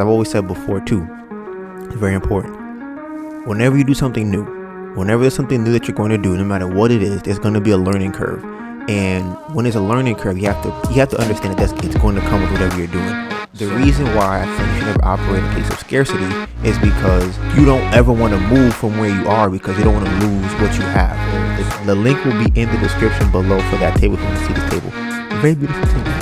I've always said before too, it's very important. Whenever you do something new, whenever there's something new that you're going to do, no matter what it is, there's going to be a learning curve. And when there's a learning curve, you have to understand that it's going to come with whatever you're doing. The reason why I think you should never operate in a place of scarcity is because you don't ever want to move from where you are because you don't want to lose what you have. The link will be in the description below for that table if you want to see this table. Very beautiful table.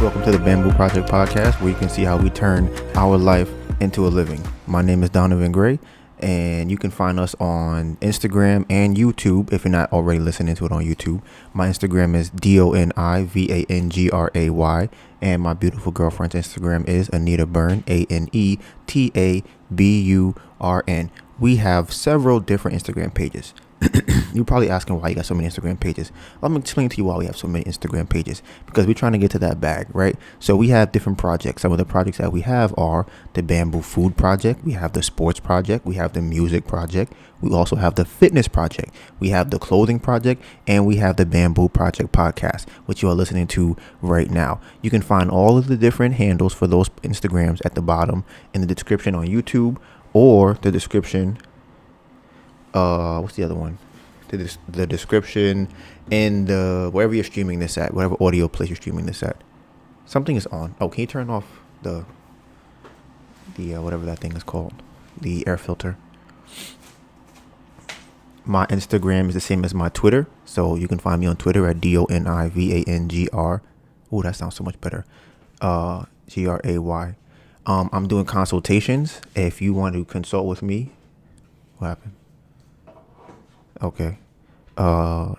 Welcome to the Bamboo Project Podcast, where you can see how we turn our life into a living. My name is DonivanGray, and you can find us on Instagram and YouTube if you're not already listening to it on YouTube. My Instagram is DonivanGray, and my beautiful girlfriend's Instagram is AnetaBurn, AnetaBurn. We have several different Instagram pages. You're probably asking why you got so many Instagram pages. Let me explain to you why we have so many Instagram pages. Because we're trying to get to that bag, right? So we have different projects. Some of the projects that we have are the Bamboo Food Project. We have the Sports Project. We have the Music Project. We also have the Fitness Project. We have the Clothing Project. And we have the Bamboo Project Podcast, which you are listening to right now. You can find all of the different handles for those Instagrams at the bottom in the description on YouTube, or the description what's the other one? The description in the wherever you're streaming this at, whatever audio place you're streaming this at. Something is on. Oh, can you turn off the whatever that thing is called, the air filter? My Instagram is the same as my Twitter, so you can find me on Twitter at DonivanGR. Oh, that sounds so much better. GRAY. I'm doing consultations. If you want to consult with me, what happened? Okay.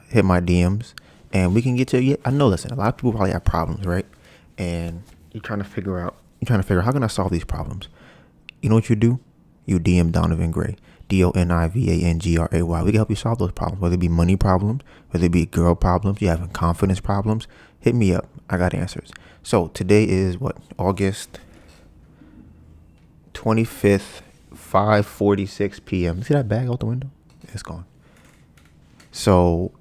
Hit my DMs and we can get to. I know. Listen, a lot of people probably have problems, right? And you're trying to figure out how can I solve these problems. You know what you do? You DM DonivanGray, DonivanGray. We can help you solve those problems, whether it be money problems, whether it be girl problems, you having confidence problems. Hit me up. I got answers. So today is August 25th, 5:46 p.m. See that bag out the window? It's gone. So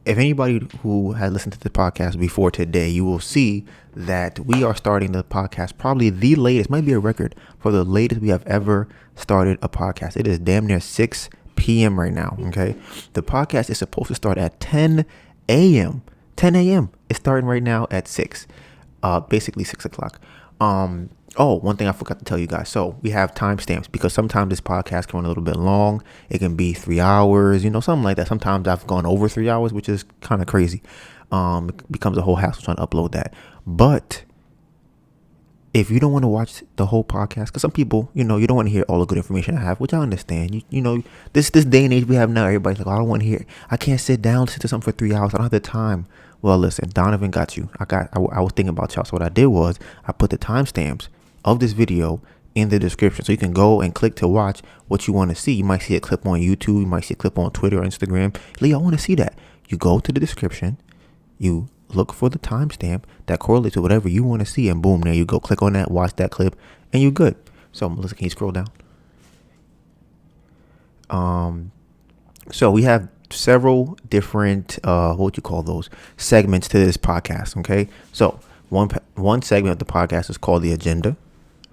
if anybody who had listened to the podcast before today, you will see that we are starting the podcast, probably the latest, might be a record for the latest we have ever started a podcast. It is damn near 6 p.m. right now, okay? The podcast is supposed to start at 10 a.m. 10 a.m. It's starting right now at 6, basically 6 o'clock. Oh, one thing I forgot to tell you guys. So we have timestamps because sometimes this podcast can run a little bit long. It can be 3 hours, something like that. Sometimes I've gone over 3 hours, which is kind of crazy. It becomes a whole hassle trying to upload that. But if you don't want to watch the whole podcast, because some people, you don't want to hear all the good information I have, which I understand. This day and age we have now, everybody's like, oh, I don't want to hear. I can't sit down, listen to something for 3 hours. I don't have the time. Well, listen, Donovan got you. I was thinking about y'all. So what I did was I put the timestamps of this video in the description, so you can go and click to watch what you want to see. You might see a clip on YouTube, you might see a clip on Twitter or Instagram. Leo, I want to see that. You go to the description, you look for the timestamp that correlates to whatever you want to see, and boom, there you go. Click on that, watch that clip, and you're good. So Melissa, can you scroll down? So we have several different what would you call those segments to this podcast, okay? So one segment of the podcast is called the agenda,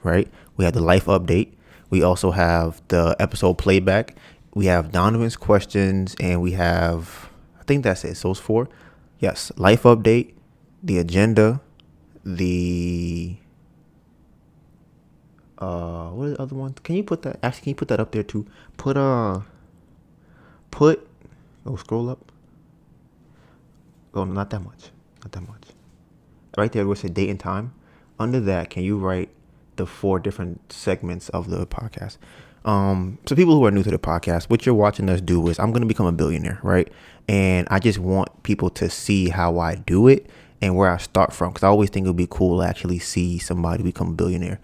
right? We have the life update. We also have the episode playback. We have Donovan's questions, and we have, I think that's it. So it's 4. Yes, life update, the agenda, the what are the other ones? Can you put that up there too? Scroll up. Oh, not that much. Right there where it says date and time. Under that, can you write the 4 different segments of the podcast? So people who are new to the podcast, what you're watching us do is I'm going to become a billionaire, right? And I just want people to see how I do it and where I start from, because I always think it would be cool to actually see somebody become a billionaire.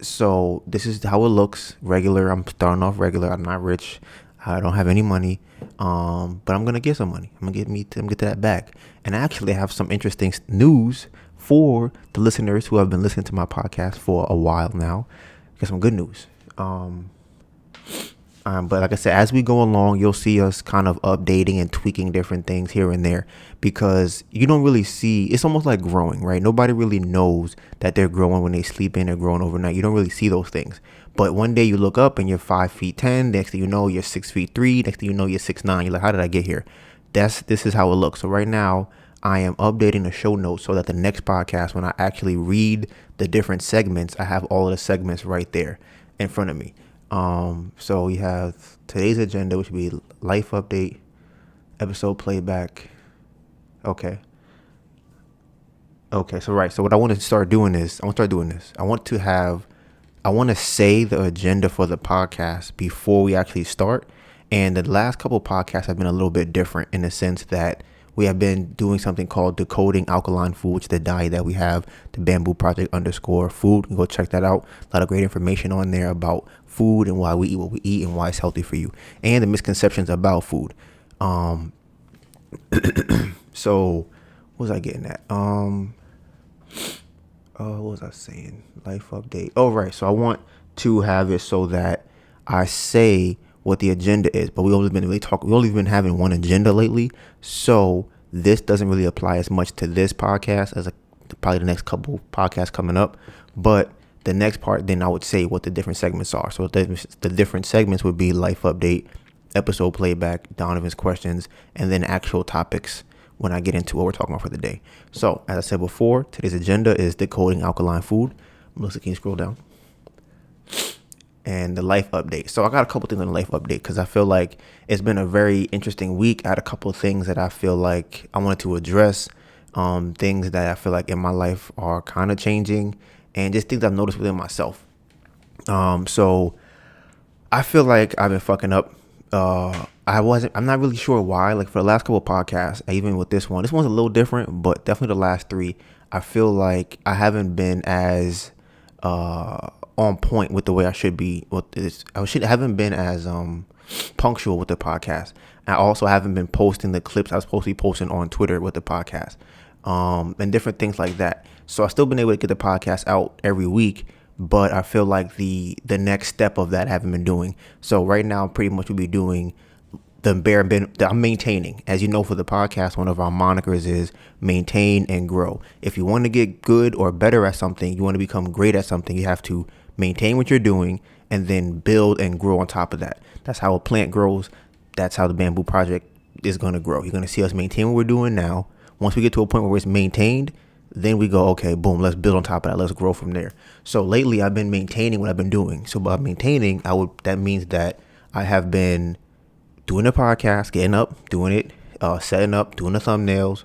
So this is how it looks. Regular. I'm starting off regular. I'm not rich. I don't have any money, but I'm gonna get some money. I'm gonna get to that bag. And actually, I have some interesting news for the listeners who have been listening to my podcast for a while now. Got some good news. But like I said, as we go along, you'll see us kind of updating and tweaking different things here and there, because you don't really see, it's almost like growing, right? Nobody really knows that they're growing when they sleep in or growing overnight. You don't really see those things. But one day you look up and you're 5'10". Next thing you know, you're 6'3". Next thing you know, you're 6'9". You're like, how did I get here? This is how it looks. So right now I am updating the show notes so that the next podcast, when I actually read the different segments, I have all of the segments right there in front of me. So we have today's agenda, which would be life update, episode playback. Okay. So right. So what I want to start doing is, I want to say the agenda for the podcast before we actually start. And the last couple of podcasts have been a little bit different in the sense that we have been doing something called Decoding Alkaline Food, which is the diet that we have, the Bamboo Project _food. You can go check that out. A lot of great information on there about food and why we eat what we eat and why it's healthy for you, and the misconceptions about food. So what was I getting at? What was I saying? Life update. Oh, right. So I want to have it so that I say what the agenda is, but we only been having one agenda lately. So this doesn't really apply as much to this podcast as probably the next couple podcasts coming up. But the next part, then I would say what the different segments are. So the different segments would be life update, episode playback, Donovan's questions, and then actual topics when I get into what we're talking about for the day. So as I said before, today's agenda is decoding alkaline food. Melissa, can you scroll down? And the life update. So I got a couple things on the life update because I feel like it's been a very interesting week. I had a couple of things that I feel like I wanted to address, things that I feel like in my life are kind of changing, and just things I've noticed within myself. So I feel like I've been fucking up. I'm not really sure why. Like for the last couple of podcasts, even with this one's a little different, but definitely the last three, I feel like I haven't been as on point with the way I should be. Haven't been as punctual with the podcast. I also haven't been posting the clips I was supposed to be posting on Twitter with the podcast, and different things like that. So I've still been able to get the podcast out every week, but I feel like the next step of that I haven't been doing. So right now, pretty much we'll be doing the bare minimum. I'm maintaining. As you know, for the podcast, one of our monikers is maintain and grow. If you want to get good or better at something, you want to become great at something, you have to maintain what you're doing and then build and grow on top of that. That's how a plant grows. That's how the Bamboo Project is going to grow. You're going to see us maintain what we're doing now. Once we get to a point where it's maintained, then we go, okay, boom, let's build on top of that. Let's grow from there. So lately I've been maintaining what I've been doing. So by maintaining, that means that I have been doing the podcast, getting up, doing it, setting up, doing the thumbnails,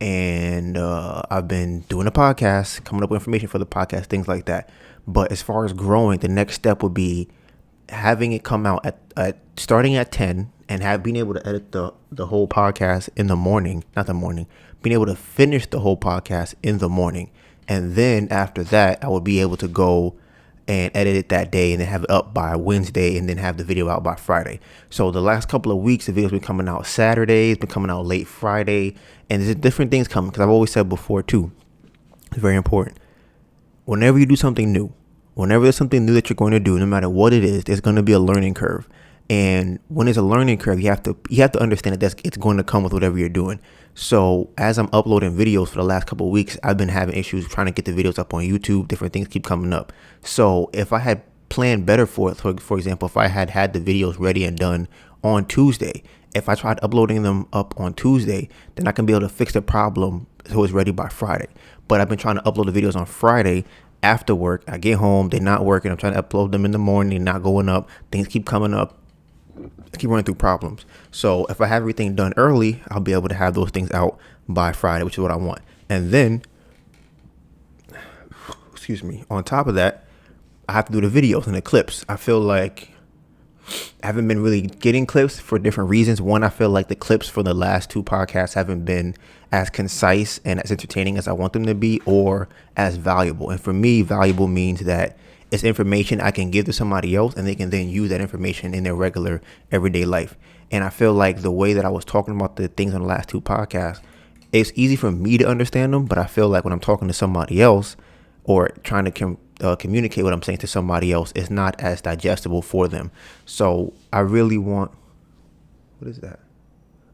and I've been doing the podcast, coming up with information for the podcast, things like that. But as far as growing, the next step would be having it come out at starting at 10 and being able to edit the whole podcast in the morning, being able to finish the whole podcast in the morning. And then after that, I would be able to go and edit it that day and then have it up by Wednesday and then have the video out by Friday. So the last couple of weeks, the video's been coming out Saturdays, been coming out late Friday, and there's different things coming, because I've always said before too, it's very important. Whenever you do something new, whenever there's something new that you're going to do, no matter what it is, there's going to be a learning curve. And when there's a learning curve, you have to understand that it's going to come with whatever you're doing. So as I'm uploading videos for the last couple of weeks, I've been having issues trying to get the videos up on YouTube. Different things keep coming up. So if I had planned better for it, for example, if I had the videos ready and done on Tuesday, if I tried uploading them up on Tuesday, then I can be able to fix the problem so it's ready by Friday. But I've been trying to upload the videos on Friday after work. I get home, they're not working. I'm trying to upload them in the morning, not going up. Things keep coming up. I keep running through problems. So if I have everything done early, I'll be able to have those things out by Friday, which is what I want. And then, on top of that, I have to do the videos and the clips. I feel like I haven't been really getting clips for different reasons. One, I feel like the clips for the last two podcasts haven't been as concise and as entertaining as I want them to be, or as valuable. And for me, valuable means that It's information I can give to somebody else, and they can then use that information in their regular everyday life. And I feel like the way that I was talking about the things on the last two podcasts, it's easy for me to understand them, but I feel like when I'm talking to somebody else or trying to communicate what I'm saying to somebody else, it's not as digestible for them. So I really want, what is that?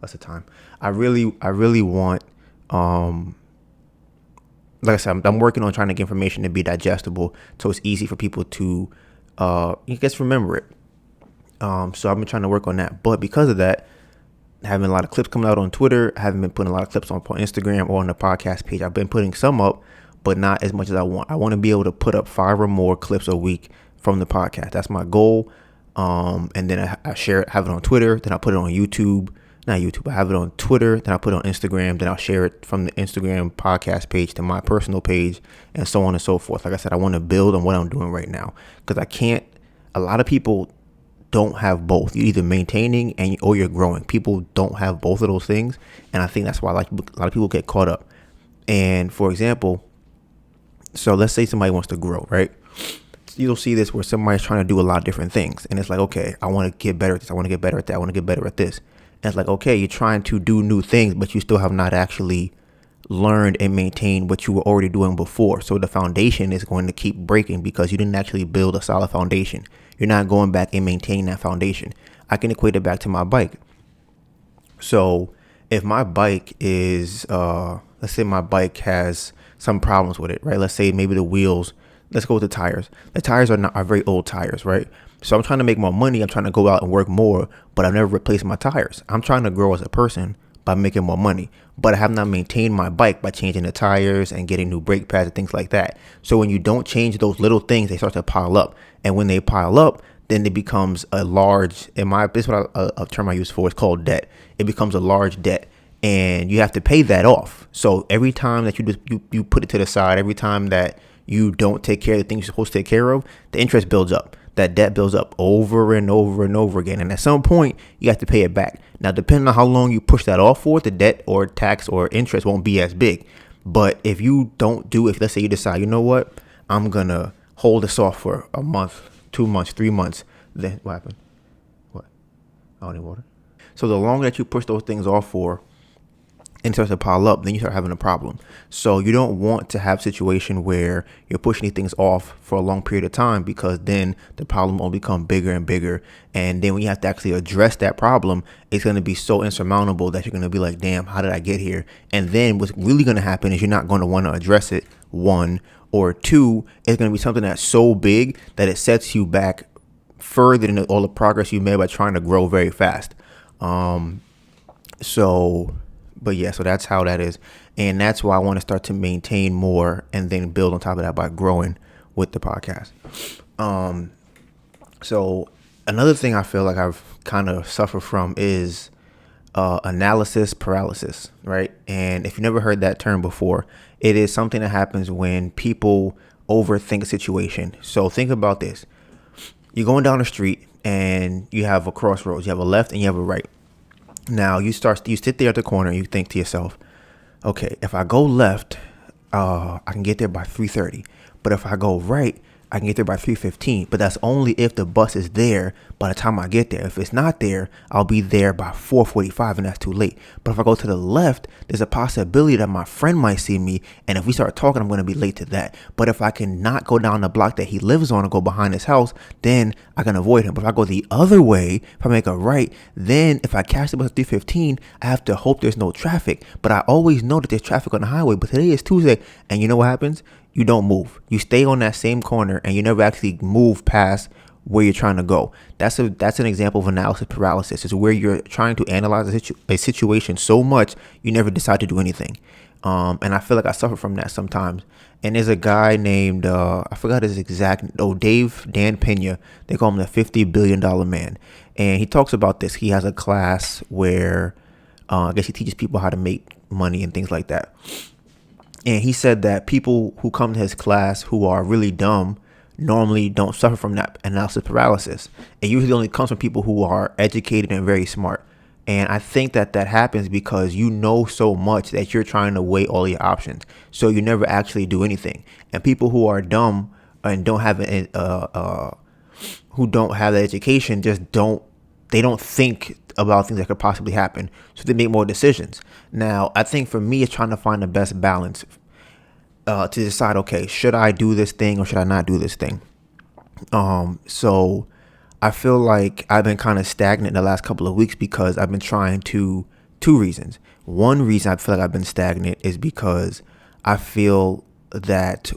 That's the time. I really want, like I said, I'm working on trying to get information to be digestible so it's easy for people to, remember it. So I've been trying to work on that. But because of that, having a lot of clips coming out on Twitter, I haven't been putting a lot of clips on Instagram or on the podcast page. I've been putting some up, but not as much as I want. I want to be able to put up 5 or more clips a week from the podcast. That's my goal. And then I share it, have it on Twitter. Then I put it on YouTube. Not YouTube. I have it on Twitter. Then I put it on Instagram. Then I'll share it from the Instagram podcast page to my personal page, and so on and so forth. Like I said, I want to build on what I'm doing right now, because I can't. A lot of people don't have both. You're either maintaining or you're growing. People don't have both of those things, and I think that's why a lot of people get caught up. And for example, so let's say somebody wants to grow, right? You'll see this where somebody's trying to do a lot of different things, and it's like, okay, I want to get better at this. I want to get better at that. I want to get better at this. And it's like, okay, you're trying to do new things, but you still have not actually learned and maintained what you were already doing before. So the foundation is going to keep breaking because you didn't actually build a solid foundation. You're not going back and maintaining that foundation. I can equate it back to my bike. So if my bike is, let's say my bike has some problems with it, right? Let's say maybe the wheels, let's go with the tires. The tires are very old tires, right? So I'm trying to make more money. I'm trying to go out and work more, but I've never replaced my tires. I'm trying to grow as a person by making more money, but I have not maintained my bike by changing the tires and getting new brake pads and things like that. So when you don't change those little things, they start to pile up. And when they pile up, then it becomes a large, this is what a term I use for, it's called debt. It becomes a large debt, and you have to pay that off. So every time that you put it to the side, every time that you don't take care of the things you're supposed to take care of, the interest builds up. That debt builds up over and over and over again. And at some point, you have to pay it back. Now, depending on how long you push that off for, the debt or tax or interest won't be as big. But if you don't do it, let's say you decide, you know what, I'm going to hold this off for a month, 2 months, 3 months. Then what happened? What? I don't need water. So the longer that you push those things off for, and starts to pile up, then you start having a problem. So you don't want to have a situation where you're pushing these things off for a long period of time, because then the problem will become bigger and bigger. And then when you have to actually address that problem, it's going to be so insurmountable that you're going to be like, damn, how did I get here? And then what's really going to happen is you're not going to want to address it, 1, or 2, it's going to be something that's so big that it sets you back further than all the progress you made by trying to grow very fast. But yeah, so that's how that is. And that's why I want to start to maintain more and then build on top of that by growing with the podcast. So another thing I feel like I've kind of suffered from is analysis paralysis, right? And if you never heard that term before, it is something that happens when people overthink a situation. So think about this. You're going down the street and you have a crossroads. You have a left and you have a right. Now you sit there at the corner and you think to yourself, okay, if I go left, I can get there by 3:30. But if I go right, I can get there by 3:15. But that's only if the bus is there by the time I get there. If it's not there, I'll be there by 4:45, and that's too late. But if I go to the left, there's a possibility that my friend might see me, and if we start talking, I'm going to be late to that. But if I can not go down the block that he lives on and go behind his house, then I can avoid him. But if I go the other way, if I make a right, then if I catch the bus at 3:15, I have to hope there's no traffic. But I always know that there's traffic on the highway. But today is Tuesday, and you know what happens? You don't move. You stay on that same corner and you never actually move past where you're trying to go. That's an example of analysis paralysis. It's where you're trying to analyze a situation so much you never decide to do anything. And I feel like I suffer from that sometimes. And there's a guy named, I forgot his exact, Dan Pena. They call him the $50 billion man. And he talks about this. He has a class where I guess he teaches people how to make money and things like that. And he said that people who come to his class who are really dumb normally don't suffer from that analysis paralysis. It usually only comes from people who are educated and very smart. And I think that happens because you know so much that you're trying to weigh all your options. So you never actually do anything. And people who are dumb and don't have who don't have the education they don't think about things that could possibly happen, so they make more decisions. Now, I think for me, it's trying to find the best balance to decide, okay, should I do this thing or should I not do this thing? So I feel like I've been kind of stagnant in the last couple of weeks because I've been trying two reasons. One reason I feel like I've been stagnant is because I feel that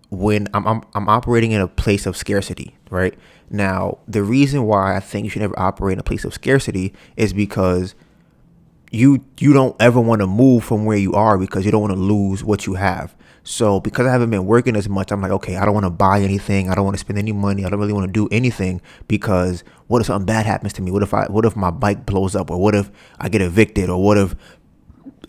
when I'm operating in a place of scarcity, right? Now, the reason why I think you should never operate in a place of scarcity is because you don't ever want to move from where you are because you don't want to lose what you have. So because I haven't been working as much, I'm like, okay, I don't want to buy anything. I don't want to spend any money. I don't really want to do anything because what if something bad happens to me? What if my bike blows up, or what if I get evicted, or what if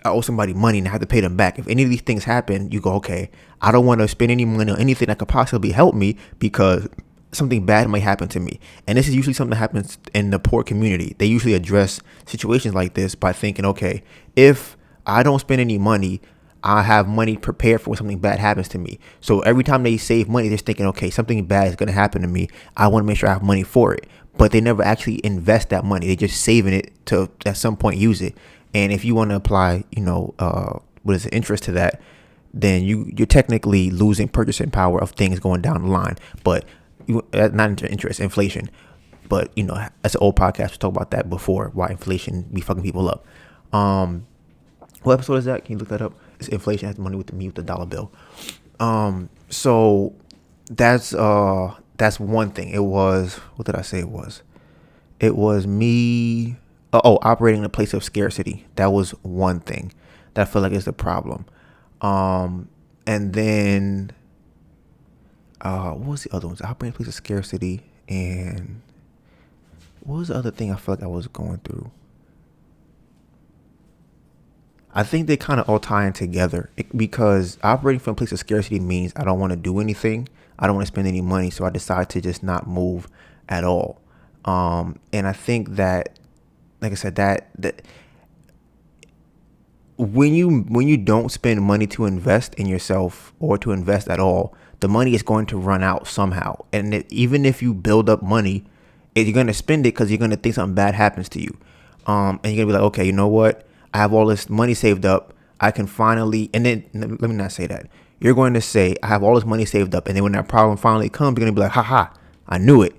I owe somebody money and I have to pay them back? If any of these things happen, you go, okay, I don't want to spend any money on anything that could possibly help me because something bad might happen to me. And this is usually something that happens in the poor community. They usually address situations like this by thinking, okay, if I don't spend any money, I have money prepared for when something bad happens to me. So every time they save money, they're thinking, okay, something bad is going to happen to me. I want to make sure I have money for it. But they never actually invest that money. They're just saving it to at some point use it. And if you want to apply, interest to that, then you're technically losing purchasing power of things going down the line. But not interest, inflation. But that's an old podcast. We talked about that before. Why inflation be fucking people up. What episode is that? Can you look that up? It's inflation has money with the dollar bill. So that's one thing. It was, what did I say it was? It was me. Operating in a place of scarcity. That was one thing that I feel like is the problem. And then, what was the other ones? Operating in a place of scarcity. And what was the other thing I feel like I was going through? I think they kind of all tie in together because operating from a place of scarcity means I don't want to do anything. I don't want to spend any money. So I decide to just not move at all. And I think that, like I said, that when you don't spend money to invest in yourself or to invest at all, the money is going to run out somehow. And even if you build up money, you're going to spend it because you're going to think something bad happens to you. And you're going to be like, okay, you know what? I have all this money saved up. I can finally, and then let me not say that. You're going to say, I have all this money saved up. And then when that problem finally comes, you're going to be like, haha, I knew it.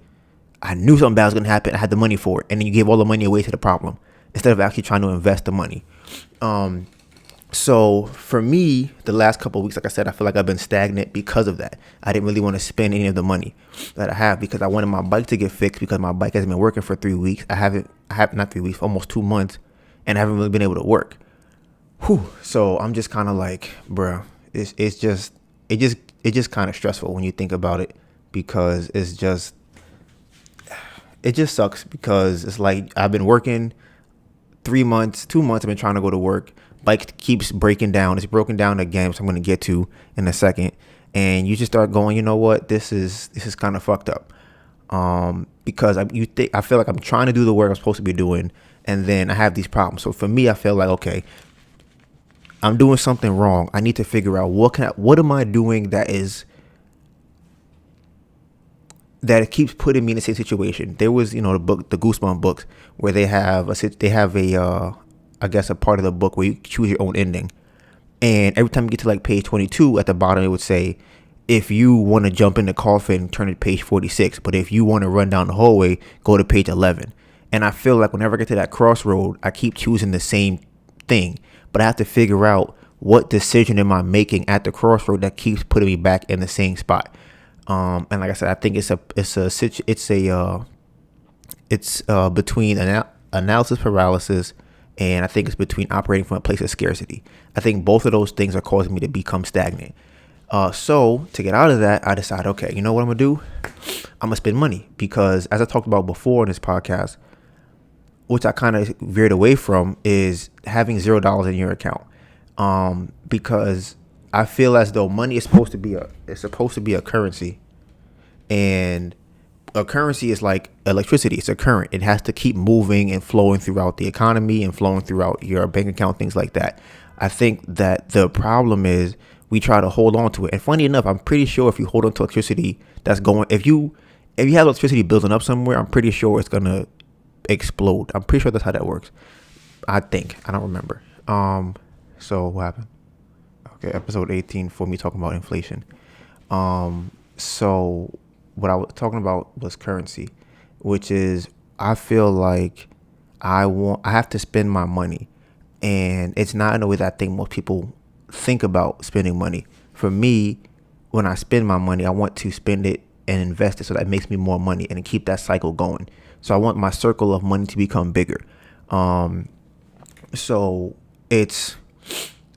I knew something bad was going to happen. I had the money for it. And then you gave all the money away to the problem instead of actually trying to invest the money. So for me, the last couple of weeks, like I said, I feel like I've been stagnant because of that. I didn't really want to spend any of the money that I have because I wanted my bike to get fixed because my bike hasn't been working for 3 weeks. I have not 3 weeks, almost 2 months. And I haven't really been able to work. So I'm just kind of like, bruh, it just kind of stressful when you think about it because it just sucks because it's like I've been working 2 months I've been trying to go to work. Bike keeps breaking down. It's broken down again, which I'm going to get to in a second. And you just start going, you know what? This is kind of fucked up. Because I feel like I'm trying to do the work I'm supposed to be doing. And then I have these problems. So for me, I feel like, okay, I'm doing something wrong. I need to figure out what am I doing that it keeps putting me in the same situation. There was, the Goosebumps books where they have I guess a part of the book where you choose your own ending. And every time you get to like page 22 at the bottom, it would say, if you want to jump in the coffin, turn to page 46. But if you want to run down the hallway, go to page 11. And I feel like whenever I get to that crossroad, I keep choosing the same thing. But I have to figure out what decision am I making at the crossroad that keeps putting me back in the same spot. And like I said, I think it's between analysis paralysis, and I think it's between operating from a place of scarcity. I think both of those things are causing me to become stagnant. So to get out of that, I decided, okay, you know what I'm gonna do? I'm gonna spend money because, as I talked about before in this podcast, which I kind of veered away from, is having $0 in your account. Because I feel as though money is supposed to be a currency, and a currency is like electricity. It's a current. It has to keep moving and flowing throughout the economy and flowing throughout your bank account, things like that. I think that the problem is we try to hold on to it. And funny enough, I'm pretty sure if you hold on to electricity that's going. If you have electricity building up somewhere, I'm pretty sure it's gonna explode. I'm pretty sure that's how that works. I think. I don't remember. So what happened? Okay, episode 18 for me talking about inflation. So what I was talking about was currency, which is I feel like I have to spend my money, and it's not in a way that I think most people think about spending money. For me, when I spend my money, I want to spend it and invest it so that it makes me more money and keep that cycle going. So I want my circle of money to become bigger. So it's,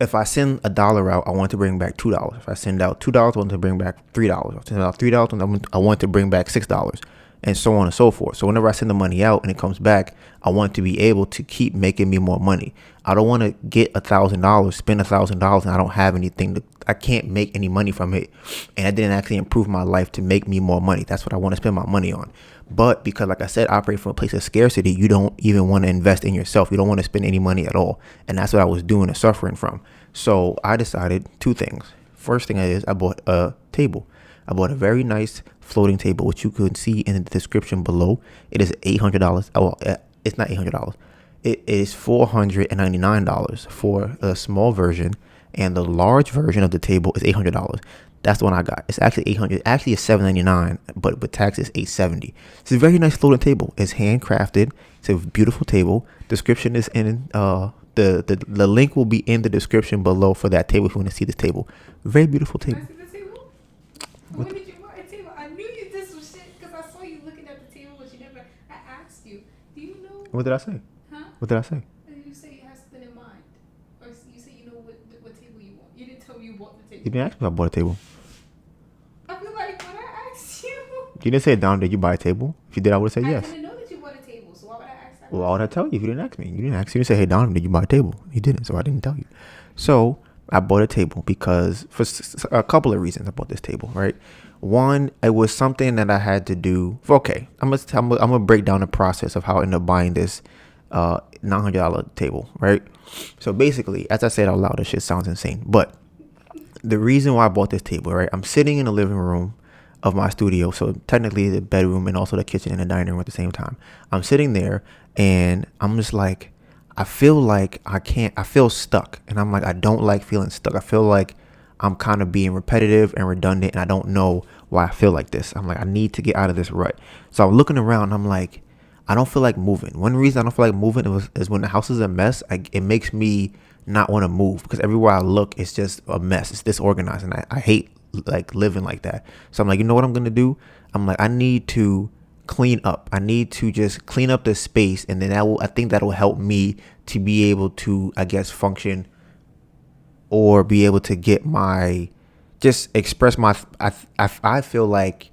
if I send $1 out, I want to bring back $2. If I send out $2, I want to bring back $3. If I send out $3, I want to bring back $6, and so on and so forth. So whenever I send the money out and it comes back, I want to be able to keep making me more money. I don't want to get $1,000, spend $1,000, and I don't have anything I can't make any money from it, and I didn't actually improve my life to make me more money. That's what I want to spend my money on. But because, like I said, I operate from a place of scarcity, you don't even want to invest in yourself. You don't want to spend any money at all. And that's what I was doing and suffering from. So I decided two things. First thing is I bought a table. I bought a very nice floating table, which you could see in the description below. It is $800. Oh, it's not $800. It is $499 for a small version, and the large version of the table is $800. That's the one I got. It's actually $800. Actually, it's $799, but with tax, it's $870. It's a very nice floating table. It's handcrafted. It's a beautiful table. Description is in the link will be in the description below for that table if you want to see this table. Very beautiful table. Can I see the table? When did you buy a table? I knew you did some shit because I saw you looking at the table, but you never. I asked you. Do you know? What did I say? Huh? What did I say? You say you have something in mind, or you say you know what table you want. You didn't tell me you bought the table. You didn't ask me if I bought a table. I feel like when I asked you. You didn't say, Don, did you buy a table? If you did, I would have said yes. I didn't know that you bought a table, so why would I ask that? Well, why would I tell you if you didn't ask me? You didn't ask. You didn't say, hey, Don, did you buy a table? You didn't, so I didn't tell you. So I bought a table because for a couple of reasons I bought this table, right? One, it was something that I had to do. Okay, I'm gonna break down the process of how I ended up buying this $900 table, right? So basically, as I said out loud, this shit sounds insane. But the reason why I bought this table, right? I'm sitting in the living room of my studio, so technically the bedroom and also the kitchen and the dining room at the same time. I'm sitting there and I'm just like, I feel like I feel stuck, and I'm like, I don't like feeling stuck. I feel like I'm kind of being repetitive and redundant, and I don't know why I feel like this. I'm like, I need to get out of this rut. So I'm looking around and I'm like, I don't feel like moving. One reason I don't feel like moving is when the house is a mess, it makes me not want to move, because everywhere I look, it's just a mess. It's disorganized, and I hate like living like that. So I'm like, you know what I'm going to do? I'm like, I need to clean up. I need to just clean up the space, and then I think that'll help me to be able to, I guess, function, or be able to get just express I feel like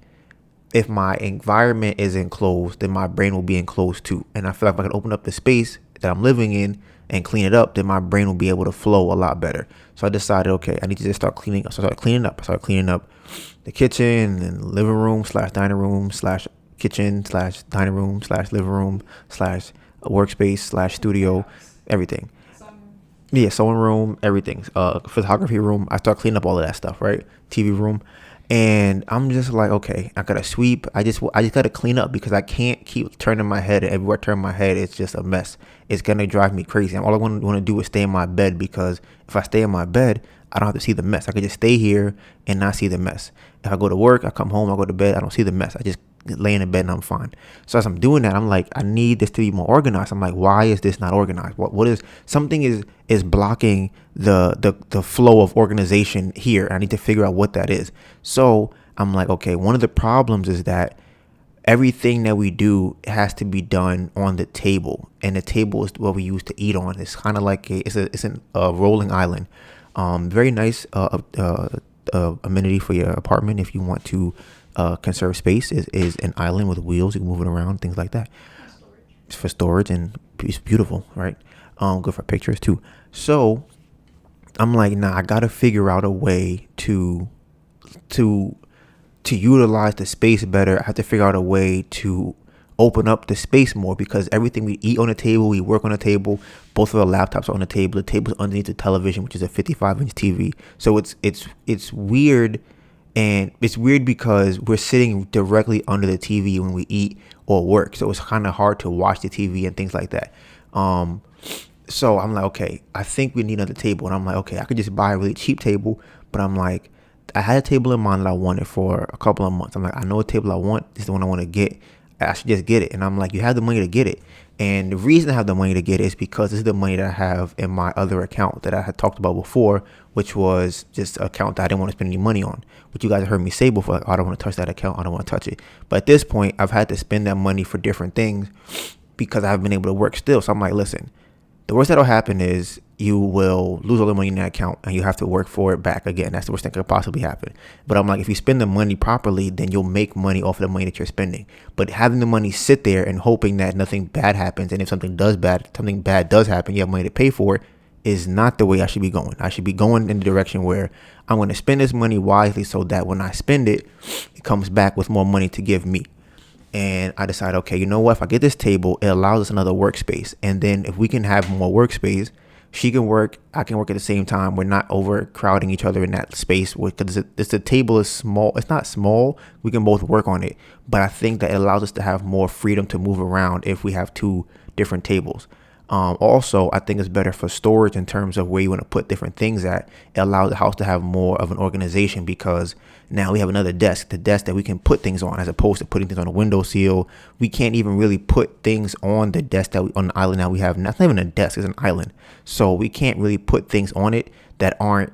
if my environment is enclosed, then my brain will be enclosed too. And I feel like if I can open up the space that I'm living in and clean it up, then my brain will be able to flow a lot better. So I decided, okay, I need to just start cleaning up. So I started cleaning up. I started cleaning up the kitchen and living room / dining room / kitchen / dining room / living room / workspace / studio, everything. Yeah, sewing room, everything. Photography room. I start cleaning up all of that stuff, right? TV room. And I'm just like, okay, I gotta sweep. I just gotta clean up, because I can't keep turning my head. And everywhere I turn my head, it's just a mess. It's gonna drive me crazy. All I want to do is stay in my bed, because if I stay in my bed, I don't have to see the mess. I can just stay here and not see the mess. If I go to work, I come home, I go to bed, I don't see the mess. I just lay in the bed and I'm fine. So as I'm doing that, I'm like, I need this to be more organized. I'm like, why is this not organized? What is something is blocking the flow of organization here? I need to figure out what that is. So I'm like, okay, one of the problems is that everything that we do has to be done on the table, and the table is what we use to eat on. It's kind of like it's a rolling island. Very nice amenity for your apartment if you want to conserve space. Is an island with wheels. You can move it around, things like that. It's for storage, and it's beautiful, right? Good for pictures too. So I'm like, nah, I gotta figure out a way to utilize the space better. I have to figure out a way to open up the space more, because everything we eat on the table, we work on the table. Both of our laptops are on the table. The table's underneath the television, which is a 55-inch TV. So it's weird And it's weird because we're sitting directly under the TV when we eat or work. So it's kind of hard to watch the TV and things like that. So I'm like, okay, I think we need another table. And I'm like, okay, I could just buy a really cheap table. But I'm like, I had a table in mind that I wanted for a couple of months. I'm like, I know a table I want. This is the one I want to get. I should just get it. And I'm like, you have the money to get it. And the reason I have the money to get it is because this is the money that I have in my other account that I had talked about before, which was just an account that I didn't want to spend any money on. Which you guys have heard me say before, like, oh, I don't want to touch that account. I don't want to touch it. But at this point, I've had to spend that money for different things because I haven't been able to work still. So I'm like, listen, the worst that'll happen is you will lose all the money in that account and you have to work for it back again. That's the worst thing that could possibly happen. But I'm like, if you spend the money properly, then you'll make money off of the money that you're spending. But having the money sit there and hoping that nothing bad happens, and if something bad does happen, you have money to pay for it, is not the way I should be going. I should be going in the direction where I'm going to spend this money wisely so that when I spend it, it comes back with more money to give me. And I decided, okay, you know what? If I get this table, it allows us another workspace. And then if we can have more workspace, she can work, I can work at the same time. We're not overcrowding each other in that space. Because the table is small. It's not small. We can both work on it. But I think that it allows us to have more freedom to move around if we have two different tables. Also, I think it's better for storage in terms of where you want to put different things at. It allows the house to have more of an organization because now we have another desk, the desk that we can put things on as opposed to putting things on a windowsill. We can't even really put things on the desk on the island now we have. That's not even a desk, it's an island. So we can't really put things on it that aren't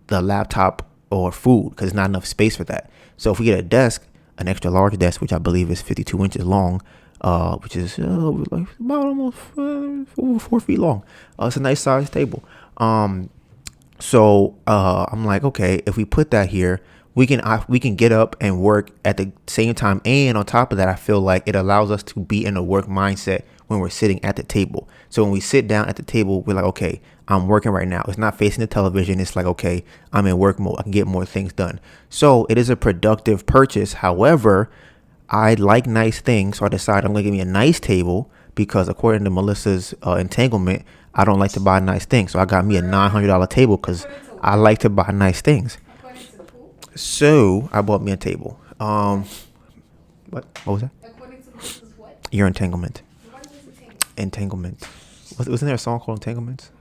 the laptop or food because there's not enough space for that. So if we get a desk, an extra large desk, which I believe is 52 inches long, which is like about almost over 4 feet long. It's a nice sized table. So I'm like, okay, if we put that here, we can get up and work at the same time. And on top of that, I feel like it allows us to be in a work mindset when we're sitting at the table. So when we sit down at the table, we're like, okay, I'm working right now. It's not facing the television. It's like, okay, I'm in work mode. I can get more things done. So it is a productive purchase. However, I like nice things, so I decided I'm going to give me a nice table because according to Melissa's entanglement, I don't like to buy nice things. So I got me a $900 table because I like to buy nice things. So I bought me a table. What was that? According to Melissa's what? Your entanglement. What is Entanglement. Wasn't there a song called Entanglements?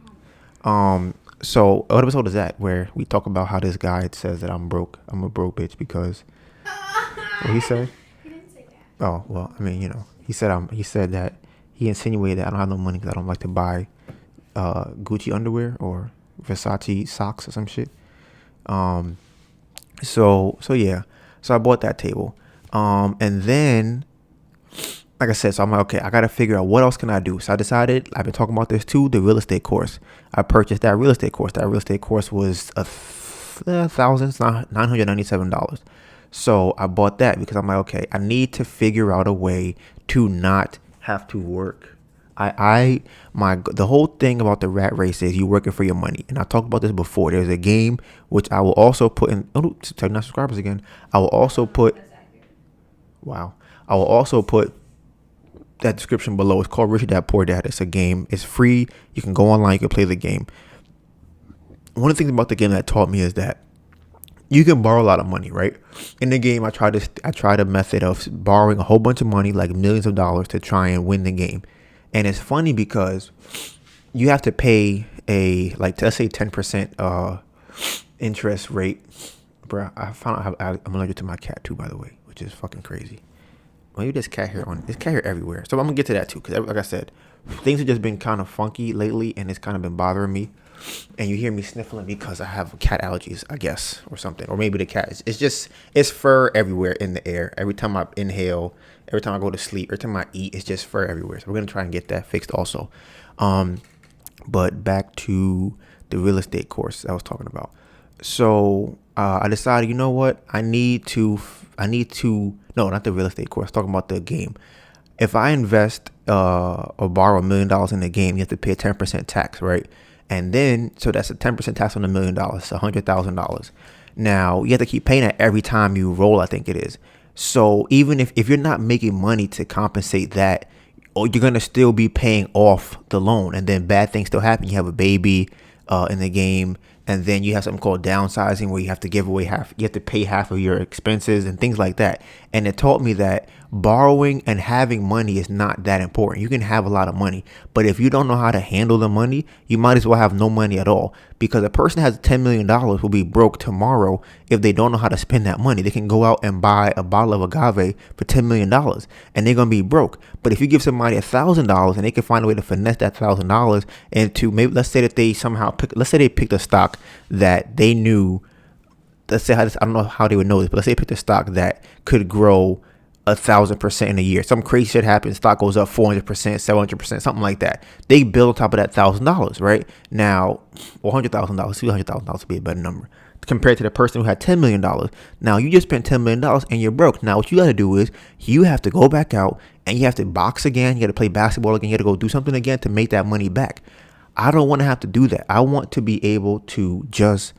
So what episode is that where we talk about how this guy says that I'm broke? I'm a broke bitch because what he said? Oh, well, I mean, he said that he insinuated that I don't have no money because I don't like to buy Gucci underwear or Versace socks or some shit. So yeah. So I bought that table. And then, like I said, so I'm like, okay, I got to figure out what else can I do. So I decided, I've been talking about this too, the real estate course. I purchased that real estate course. That real estate course was $1,997. So I bought that because I'm like, okay, I need to figure out a way to not have to work. The whole thing about the rat race is you're working for your money. And I talked about this before. There's a game which I will also put in. Oh, tell my subscribers again. I will also put that description below. It's called Rich Dad Poor Dad. It's a game. It's free. You can go online. You can play the game. One of the things about the game that taught me is that you can borrow a lot of money, right? In the game, I tried a method of borrowing a whole bunch of money, like millions of dollars, to try and win the game. And it's funny because you have to pay let's say 10% interest rate. Bro, I found out I'm allergic to my cat too, by the way, which is fucking crazy. Maybe there's cat hair everywhere. So I'm gonna get to that too, because like I said, things have just been kind of funky lately, and it's kind of been bothering me. And you hear me sniffling because I have cat allergies, I guess, or something. Or maybe the cat it's fur everywhere in the air. Every time I inhale, every time I go to sleep, every time I eat, it's just fur everywhere. So we're going to try and get that fixed also. But back to the real estate course I was talking about. So I decided, you know what? No, not the real estate course. Talking about the game. If I invest or borrow $1 million in the game, you have to pay a 10% tax, right? And then, so that's a 10% tax on $1 million, $100,000. Now, you have to keep paying that every time you roll, I think it is. So even if you're not making money to compensate that, or you're going to still be paying off the loan, and then bad things still happen. You have a baby in the game, And then you have something called downsizing, where you have to give away half, you have to pay half of your expenses and things like that. And it taught me that borrowing and having money is not that important. You can have a lot of money, but if you don't know how to handle the money, you might as well have no money at all. Because a person that has $10 million will be broke tomorrow if they don't know how to spend that money. They can go out and buy a bottle of agave for $10 million and they're going to be broke. But if you give somebody $1,000 and they can find a way to finesse that $1,000 into, maybe, let's say that they somehow let's say they picked a stock that they knew, let's say, I don't know how they would know this, but let's say they picked a stock that could grow 1,000% in a year. Some crazy shit happens, stock goes up 400%, 700%, something like that. They build on top of that $1,000, right? Now, or $100,000, $200,000 would be a better number compared to the person who had $10 million. Now, you just spent $10 million and you're broke. Now, what you got to do is you have to go back out and you have to box again. You got to play basketball again. You got to go do something again to make that money back. I don't want to have to do that. I want to be able to just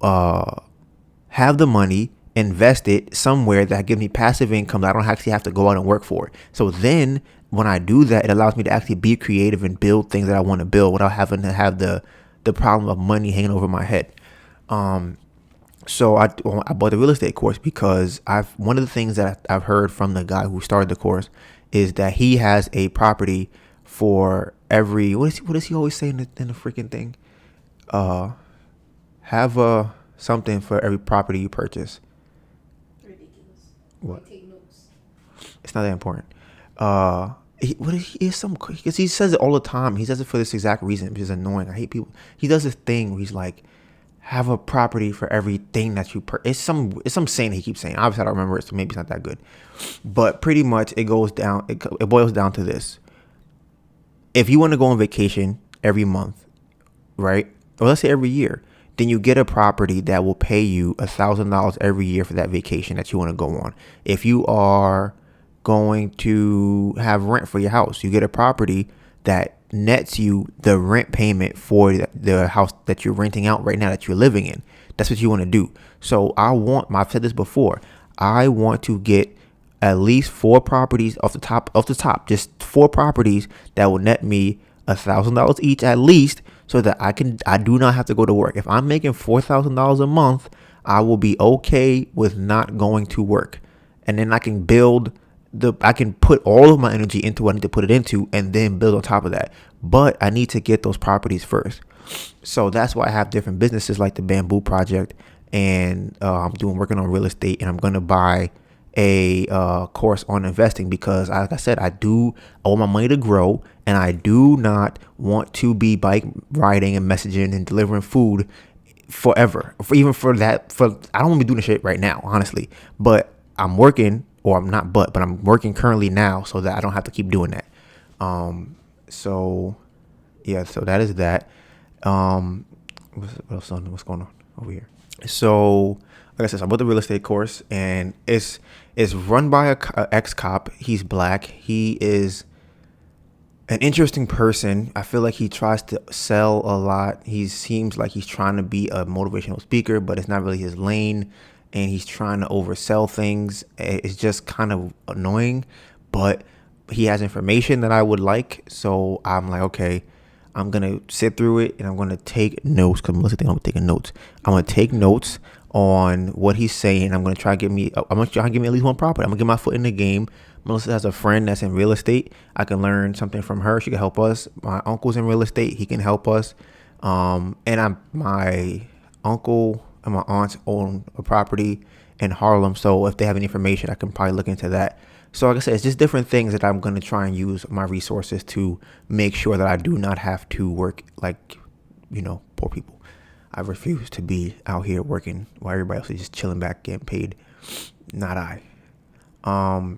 have the money, invest it somewhere that gives me passive income that I don't actually have to go out and work for it. So then when I do that, it allows me to actually be creative and build things that I want to build without having to have the problem of money hanging over my head. So I bought the real estate course because one of the things that I've heard from the guy who started the course is that he has a property for every, what does he always say in the freaking thing? Have something for every property you purchase. Ridiculous. What? Take notes. It's not that important. Because he says it all the time. He says it for this exact reason, which is annoying. I hate people. He does this thing where he's like, have a property for everything that you it's some saying he keeps saying. Obviously I don't remember it, so maybe it's not that good. But pretty much it boils down to this. If you want to go on vacation every month, right? Or let's say every year, then you get a property that will pay you $1,000 every year for that vacation that you want to go on. If you are going to have rent for your house, you get a property that nets you the rent payment for the house that you're renting out right now that you're living in. That's what you want to do. So I've said this before, I want to get at least 4 properties off the top, just 4 properties that will net me $1,000 each at least, so that I do not have to go to work. If I'm making $4,000 a month, I will be okay with not going to work. And then I can I can put all of my energy into what I need to put it into and then build on top of that. But I need to get those properties first. So that's why I have different businesses like the Bamboo Project, and I'm working on real estate, and I'm going to buy a course on investing because, like I said, I want my money to grow, and I do not want to be bike riding and messaging and delivering food forever. I don't want to be doing this shit right now, honestly. But I'm working. Or I'm not, but I'm working currently now so that I don't have to keep doing that. So that is that. What's going on over here? So, like I said, I bought the real estate course, and it's run by a ex-cop. He's black. He is an interesting person. I feel like he tries to sell a lot. He seems like he's trying to be a motivational speaker, but it's not really his lane. And he's trying to oversell things. It's just kind of annoying, but he has information that I would like. So I'm like, okay, I'm going to sit through it and I'm going to take notes. Because I'm taking notes. I'm going to take notes on what he's saying. I'm going to try to give me at least one property. I'm going to get my foot in the game. Melissa has a friend that's in real estate. I can learn something from her. She can help us. My uncle's in real estate. He can help us. My uncle and my aunts own a property in Harlem, so if they have any information, I can probably look into that. So like I said, it's just different things that I'm going to try and use my resources to make sure that I do not have to work like, poor people. I refuse to be out here working while everybody else is just chilling back, getting paid. Not I. So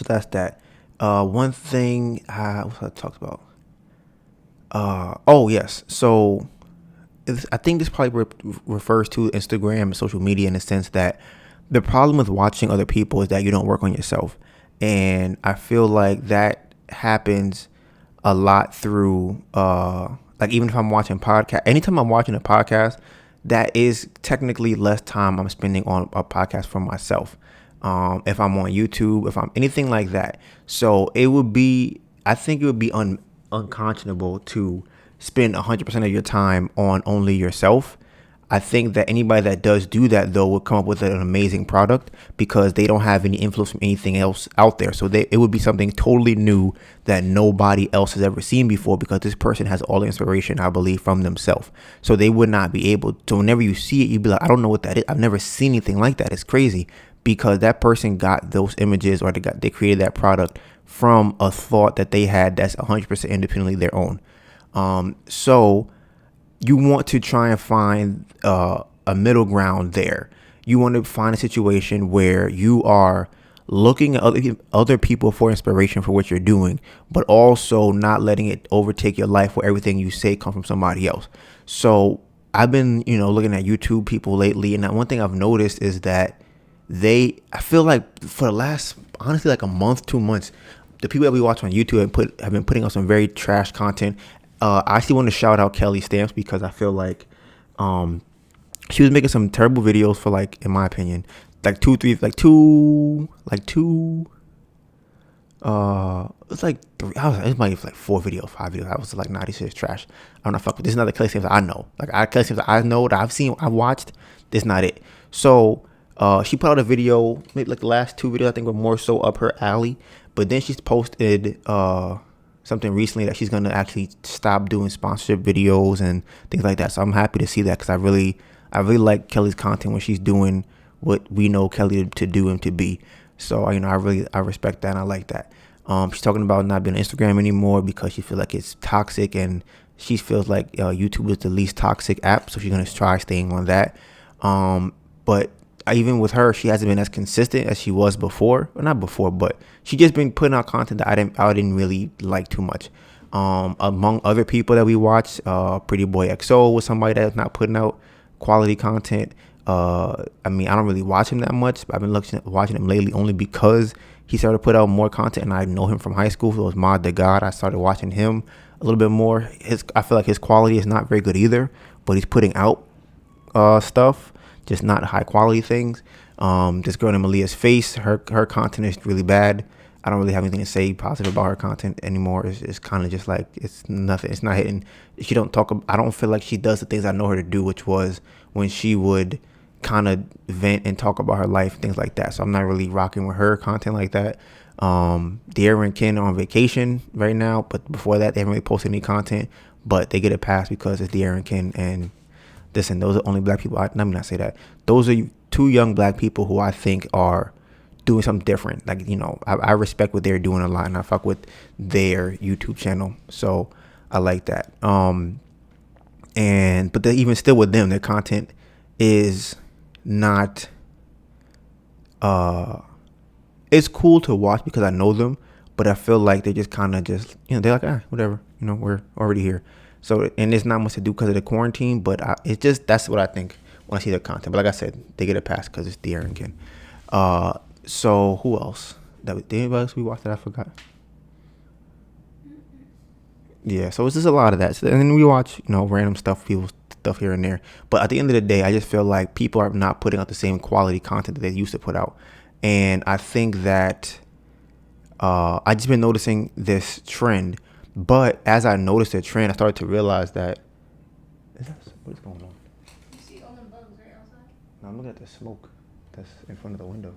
that's that. One thing what I talked about. Yes. So I think this probably refers to Instagram and social media in the sense that the problem with watching other people is that you don't work on yourself. And I feel like that happens a lot through, even if I'm watching anytime I'm watching a podcast, that is technically less time I'm spending on a podcast for myself. If I'm on YouTube, if I'm anything like that. So I think it would be unconscionable to spend 100% of your time on only yourself. I think that anybody that does do that, though, will come up with an amazing product because they don't have any influence from anything else out there. So it would be something totally new that nobody else has ever seen before, because this person has all the inspiration, I believe, from themselves. So they would not be able to, whenever you see it, you'd be like, I don't know what that is. I've never seen anything like that. It's crazy, because that person got those images, or they created that product from a thought that they had that's 100% independently their own. So you want to try and find a middle ground there. You want to find a situation where you are looking at other people for inspiration for what you're doing, but also not letting it overtake your life where everything you say comes from somebody else. So I've been, looking at YouTube people lately, and one thing I've noticed is that I feel like for the last, honestly, like a month, 2 months, the people that we watch on YouTube have been putting out some very trash content. I actually want to shout out Kelly Stamps, because I feel like she was making some terrible videos for, like, in my opinion, it's like 5 videos. I was like, nah, this is trash. I'm not fucking with this. Is not the Kelly Stamps I know. Kelly Stamps I know, that I've seen, I've watched. This is not it. So she put out a video, maybe like the last 2 videos I think were more so up her alley, but then she's posted something recently that she's going to actually stop doing sponsorship videos and things like that. So I'm happy to see that, because I really like Kelly's content when she's doing what we know Kelly to do and to be. So, I respect that, and I like that. She's talking about not being on Instagram anymore because she feels like it's toxic, and she feels like YouTube is the least toxic app. So she's going to try staying on that. But even with her, she hasn't been as consistent as she was before. Well, not before, but she just been putting out content that I didn't really like too much. Among other people that we watch, Pretty Boy XO was somebody that's not putting out quality content. I don't really watch him that much, but I've been watching him lately only because he started to put out more content, and I know him from high school. So it was Mod the God. I started watching him a little bit more. I feel like his quality is not very good either, but he's putting out stuff, just not high quality things. This girl named Malia's Face, her content is really bad. I don't really have anything to say positive about her content anymore. It's kind of just like, it's nothing. It's not hitting. I don't feel like she does the things I know her to do, which was when she would kind of vent and talk about her life, things like that. So I'm not really rocking with her content like that. De'Aaron and Ken are on vacation right now, but before that, they haven't really posted any content, but they get it passed because it's De'Aaron and Ken, and listen, those are only black people. Let me not say that. Those are 2 young black people who I think are doing something different. Like, I respect what they're doing a lot, and I fuck with their YouTube channel. So I like that. But even still with them, their content is not, it's cool to watch because I know them, but I feel like they just kind of just, they're like, whatever, we're already here. So, and there's not much to do because of the quarantine, but it's just, that's what I think when I see their content. But like I said, they get a pass because it's De'Aaron Ken. So who else? Anybody else we watched that I forgot? Yeah, so it's just a lot of that. So, and then we watch, random stuff, people's stuff here and there. But at the end of the day, I just feel like people are not putting out the same quality content that they used to put out. And I think that I just been noticing this trend. But as I noticed the trend, I started to realize that, what is going on? You see all the bugs right outside? No, I'm looking at the smoke that's in front of the window.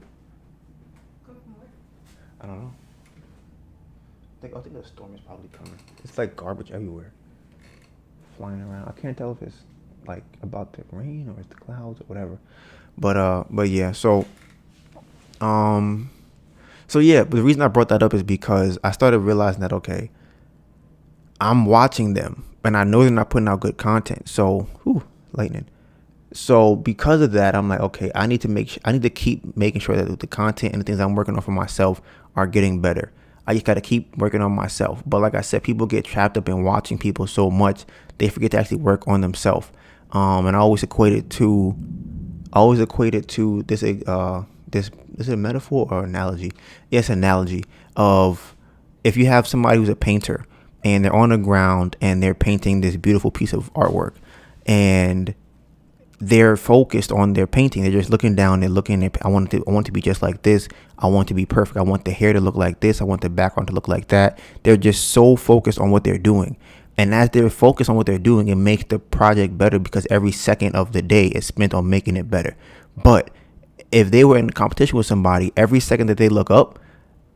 Come from where? I don't know. I think the storm is probably coming. It's like garbage everywhere, flying around. I can't tell if it's like about the rain or it's the clouds or whatever. But yeah. So yeah. But the reason I brought that up is because I started realizing that, okay, I'm watching them and I know they're not putting out good content. So, lightning. So because of that, I'm like, okay, I need to keep making sure that the content and the things I'm working on for myself are getting better. I just got to keep working on myself. But like I said, people get trapped up in watching people so much, they forget to actually work on themselves. And I always equate it to this, is it a metaphor or analogy? Yes, analogy of if you have somebody who's a painter and they're on the ground and they're painting this beautiful piece of artwork and they're focused on their painting. They're just looking down. They're looking at, I want to be just like this. I want to be perfect. I want the hair to look like this. I want the background to look like that. They're just so focused on what they're doing. And as they're focused on what they're doing, it makes the project better because every second of the day is spent on making it better. But if they were in competition with somebody, every second that they look up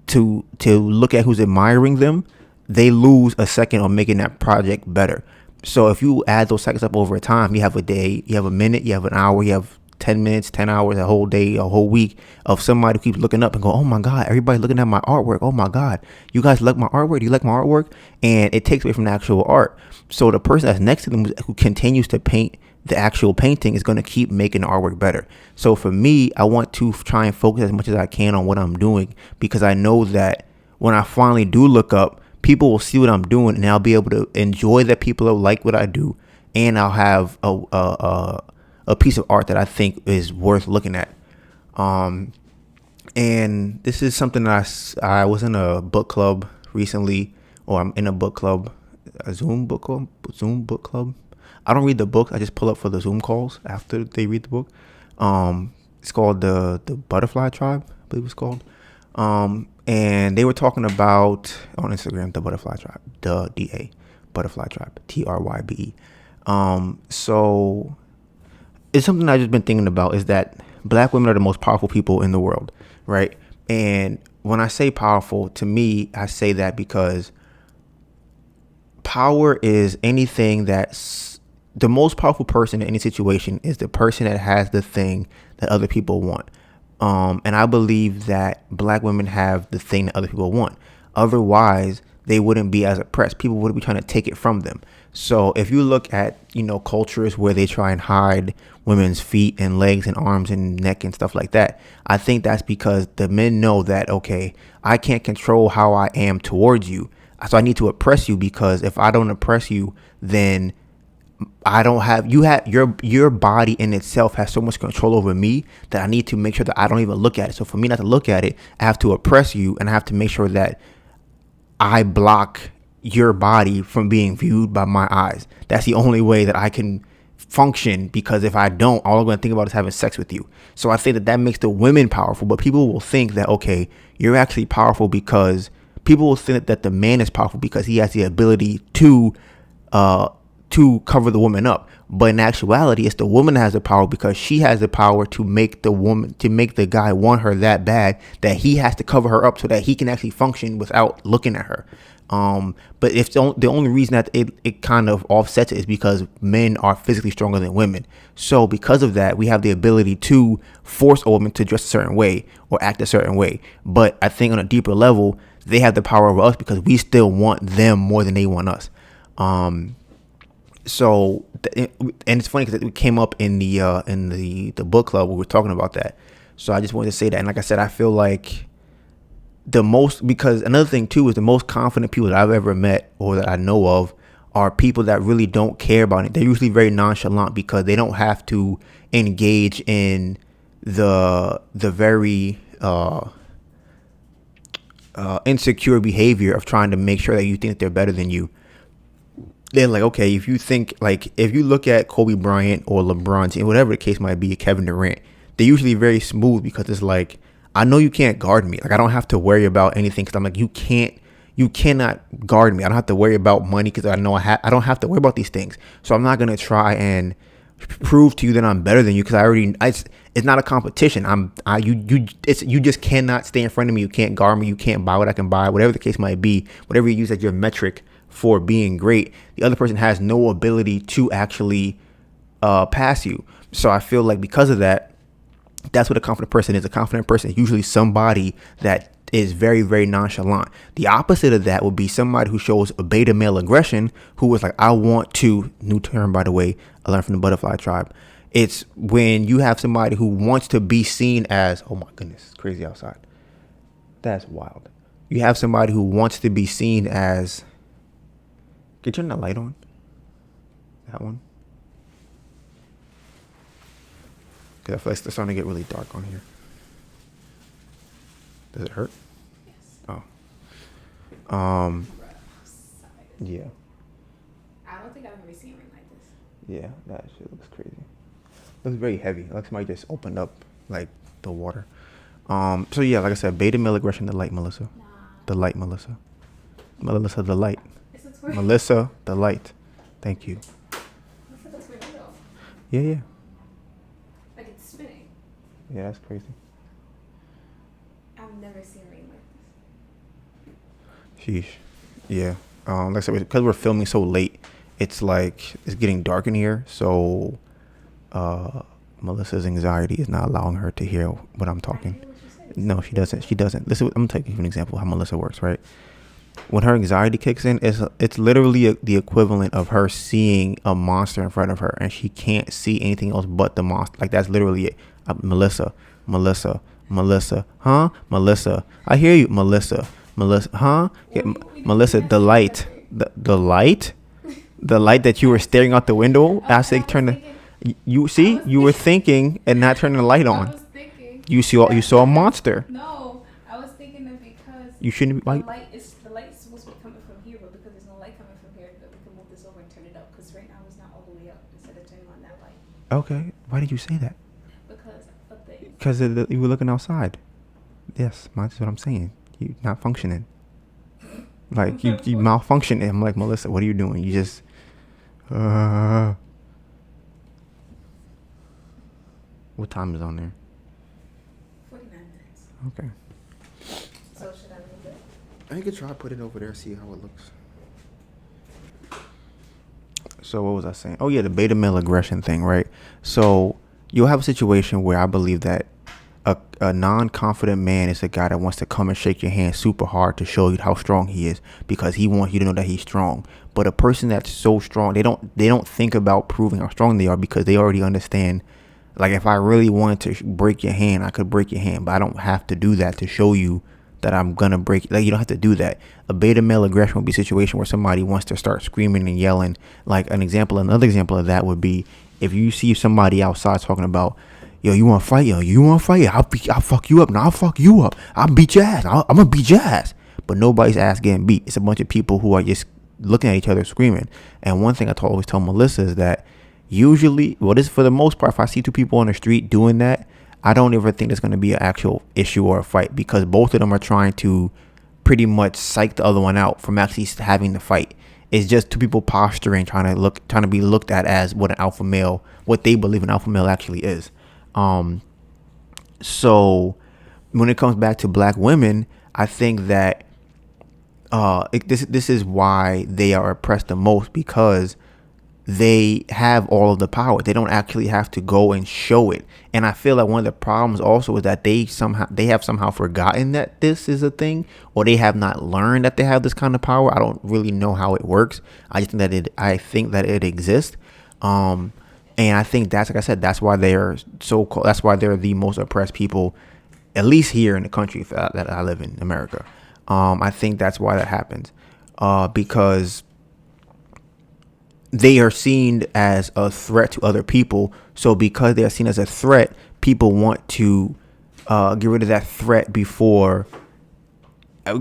to look at who's admiring them, they lose a second on making that project better. So if you add those seconds up over time, you have a day, you have a minute, you have an hour, you have 10 minutes, 10 hours, a whole day, a whole week of somebody who keeps looking up and go, oh my God, everybody's looking at my artwork. Oh my God, you guys like my artwork? Do you like my artwork? And it takes away from the actual art. So the person that's next to them who continues to paint the actual painting is going to keep making the artwork better. So for me, I want to try and focus as much as I can on what I'm doing, because I know that when I finally do look up, people will see what I'm doing, and I'll be able to enjoy that people will like what I do, and I'll have a piece of art that I think is worth looking at. And this is something that I was in a book club recently, or I'm in a book club, a Zoom book club. I don't read the book. I just pull up for the Zoom calls after they read the book. It's called the Butterfly Tribe, I believe it's called. And they were talking about on Instagram, the Butterfly Tribe, the DA, Butterfly Tribe, TRYBE. So it's something I've just been thinking about, is that black women are the most powerful people in the world, right? And when I say powerful, to me, I say that because power is anything that's the most powerful person in any situation is the person that has the thing that other people want. And I believe that black women have the thing that other people want. Otherwise, they wouldn't be as oppressed. People wouldn't be trying to take it from them. So if you look at, cultures where they try and hide women's feet and legs and arms and neck and stuff like that, I think that's because the men know that, okay, I can't control how I am towards you. So I need to oppress you, because if I don't oppress you, then I don't have, your body in itself has so much control over me that I need to make sure that I don't even look at it. So for me not to look at it, I have to oppress you, and I have to make sure that I block your body from being viewed by my eyes. That's the only way that I can function, because if I don't, all I'm going to think about is having sex with you. So I think that makes the women powerful, but people will think that, okay, you're actually powerful because people will think that the man is powerful because he has the ability to cover the woman up. But in actuality, it's the woman that has the power, because she has the power to make the guy want her that bad that he has to cover her up so that he can actually function without looking at her. But if the only reason that it kind of offsets it is because men are physically stronger than women. So because of that, we have the ability to force a woman to dress a certain way or act a certain way. But I think on a deeper level, they have the power over us because we still want them more than they want us. So, and it's funny because it came up in the book club. We were talking about that. So I just wanted to say that. And like I said, I feel like because another thing too is the most confident people that I've ever met or that I know of are people that really don't care about it. They're usually very nonchalant because they don't have to engage in the very insecure behavior of trying to make sure that you think that they're better than you. They're like, okay, if you look at Kobe Bryant or LeBron James, whatever the case might be, Kevin Durant, they're usually very smooth because it's like, I know you can't guard me. Like, I don't have to worry about anything because I'm like, you cannot guard me. I don't have to worry about money because I know I don't have to worry about these things. So I'm not going to try and prove to you that I'm better than you because it's not a competition. You just cannot stay in front of me. You can't guard me. You can't buy what I can buy, whatever the case might be, whatever you use as your metric for being great. The other person has no ability to actually pass you. So I feel like because of that, that's what a confident person is. A confident person is usually somebody that is very, very nonchalant. The opposite of that would be somebody who shows a beta male aggression, who is like, I want to, new term, by the way, I learned from the Butterfly Tribe. It's when you have somebody who wants to be seen as, oh my goodness, it's crazy outside. That's wild. You have somebody who wants to be seen as, can you turn that light on? That one? Because I feel like it's starting to get really dark on here. Does it hurt? Yes. Oh. Yeah. I don't think I've ever seen it like this. Yeah, that shit looks crazy. It looks very heavy. Like somebody just opened up like the water. So yeah, like I said, beta male aggression, the light Melissa. Nah. The light Melissa. Melissa the light. It's a Melissa, the light. Thank you. What's the best way to go? Yeah. Like it's spinning. Yeah, that's crazy. I've never seen rain like this. Sheesh. Yeah. Like I said, because we're filming so late, it's like it's getting dark in here. So, Melissa's anxiety is not allowing her to hear what I'm talking. I hear what you said. No, she doesn't. She doesn't. Listen, I'm gonna take you an example of how Melissa works. Right. When her anxiety kicks in, it's literally the equivalent of her seeing a monster in front of her, and she can't see anything else but the monster. Like that's literally it. Melissa, huh? Melissa, I hear you, Melissa, huh? Yeah, Melissa, the light, the light that you were staring out the window. I said, turn the. You see, you were thinking and not turning the light on. I was thinking. You saw a monster. No, I was thinking that because You shouldn't be the like. light is supposed to be coming from here, but because there's no light coming from here, that we can move this over and turn it up. Because right now it's not all the way up. Instead of turning on that light, Okay, why did you say that? because of the. Because you were looking outside. Yes, that's what I'm saying. You not functioning. Like you malfunctioning. I'm like, Melissa, what are you doing? You just. What time is on there? 49 minutes. Okay. So should I move it? I could try put it over there, see how it looks. So what was I saying? Oh yeah, the beta male aggression thing, right? So you'll have a situation where I believe that a non-confident man is a guy that wants to come and shake your hand super hard to show you how strong he is because he wants you to know that he's strong. But a person that's so strong, they don't think about proving how strong they are because they already understand. Like if I really wanted to break your hand, I could break your hand, but I don't have to do that to show you that I'm gonna break. Like you don't have to do that. A beta male aggression would be a situation where somebody wants to start screaming and yelling. Like another example of that would be if you see somebody outside talking about, yo, you want to fight? Yo, you want to fight? I'll fuck you up. No, I'll fuck you up. I'll beat your ass. I'm gonna beat your ass. But nobody's ass getting beat. It's a bunch of people who are just looking at each other screaming. And one thing I always tell Melissa is that usually, well, this for the most part, if I see two people on the street doing that, I don't ever think there's going to be an actual issue or a fight because both of them are trying to pretty much psych the other one out from actually having the fight. It's just two people posturing, trying to be looked at as what they believe an alpha male actually is. So when it comes back to black women, I think that this is why they are oppressed the most because they have all of the power. They don't actually have to go and show it. And I feel like one of the problems also is that they have somehow forgotten that this is a thing, or they have not learned that they have this kind of power. I don't really know how it works. I just think that it exists. And I think that's, like I said, that's why they're that's why they're the most oppressed people, at least here in the country that I live in, America. I think that's why that happens. Because they are seen as a threat to other people. So because they are seen as a threat, people want to get rid of that threat before.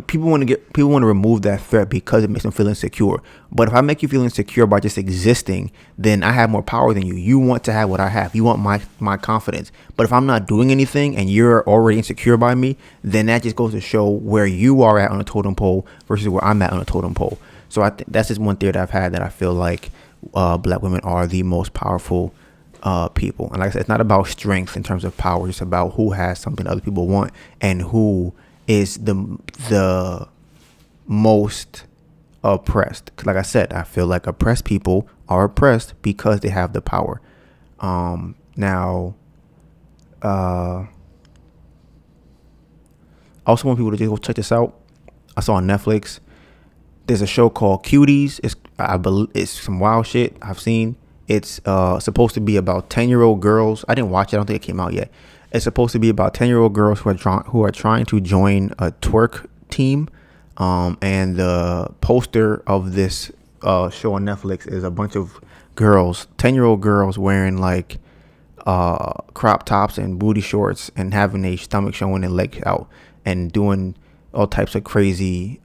People want to remove that threat because it makes them feel insecure. But if I make you feel insecure by just existing, then I have more power than you. You want to have what I have. You want my confidence. But if I'm not doing anything and you're already insecure by me, then that just goes to show where you are at on the totem pole versus where I'm at on the totem pole. So I think that's just one theory that I've had, that I feel like black women are the most powerful people. And like I said, it's not about strength in terms of power. It's about who has something other people want and who is the most oppressed. 'Cause like I said, I feel like oppressed people are oppressed because they have the power. Now, I also want people to just go check this out. I saw on Netflix. There's a show called Cuties. I believe it's some wild shit I've seen. It's supposed to be about 10-year-old girls. I didn't watch it. I don't think it came out yet. It's supposed to be about 10-year-old girls who are trying to join a twerk team. And the poster of this show on Netflix is a bunch of girls, 10-year-old girls wearing like crop tops and booty shorts and having their stomach showing and legs out and doing all types of crazy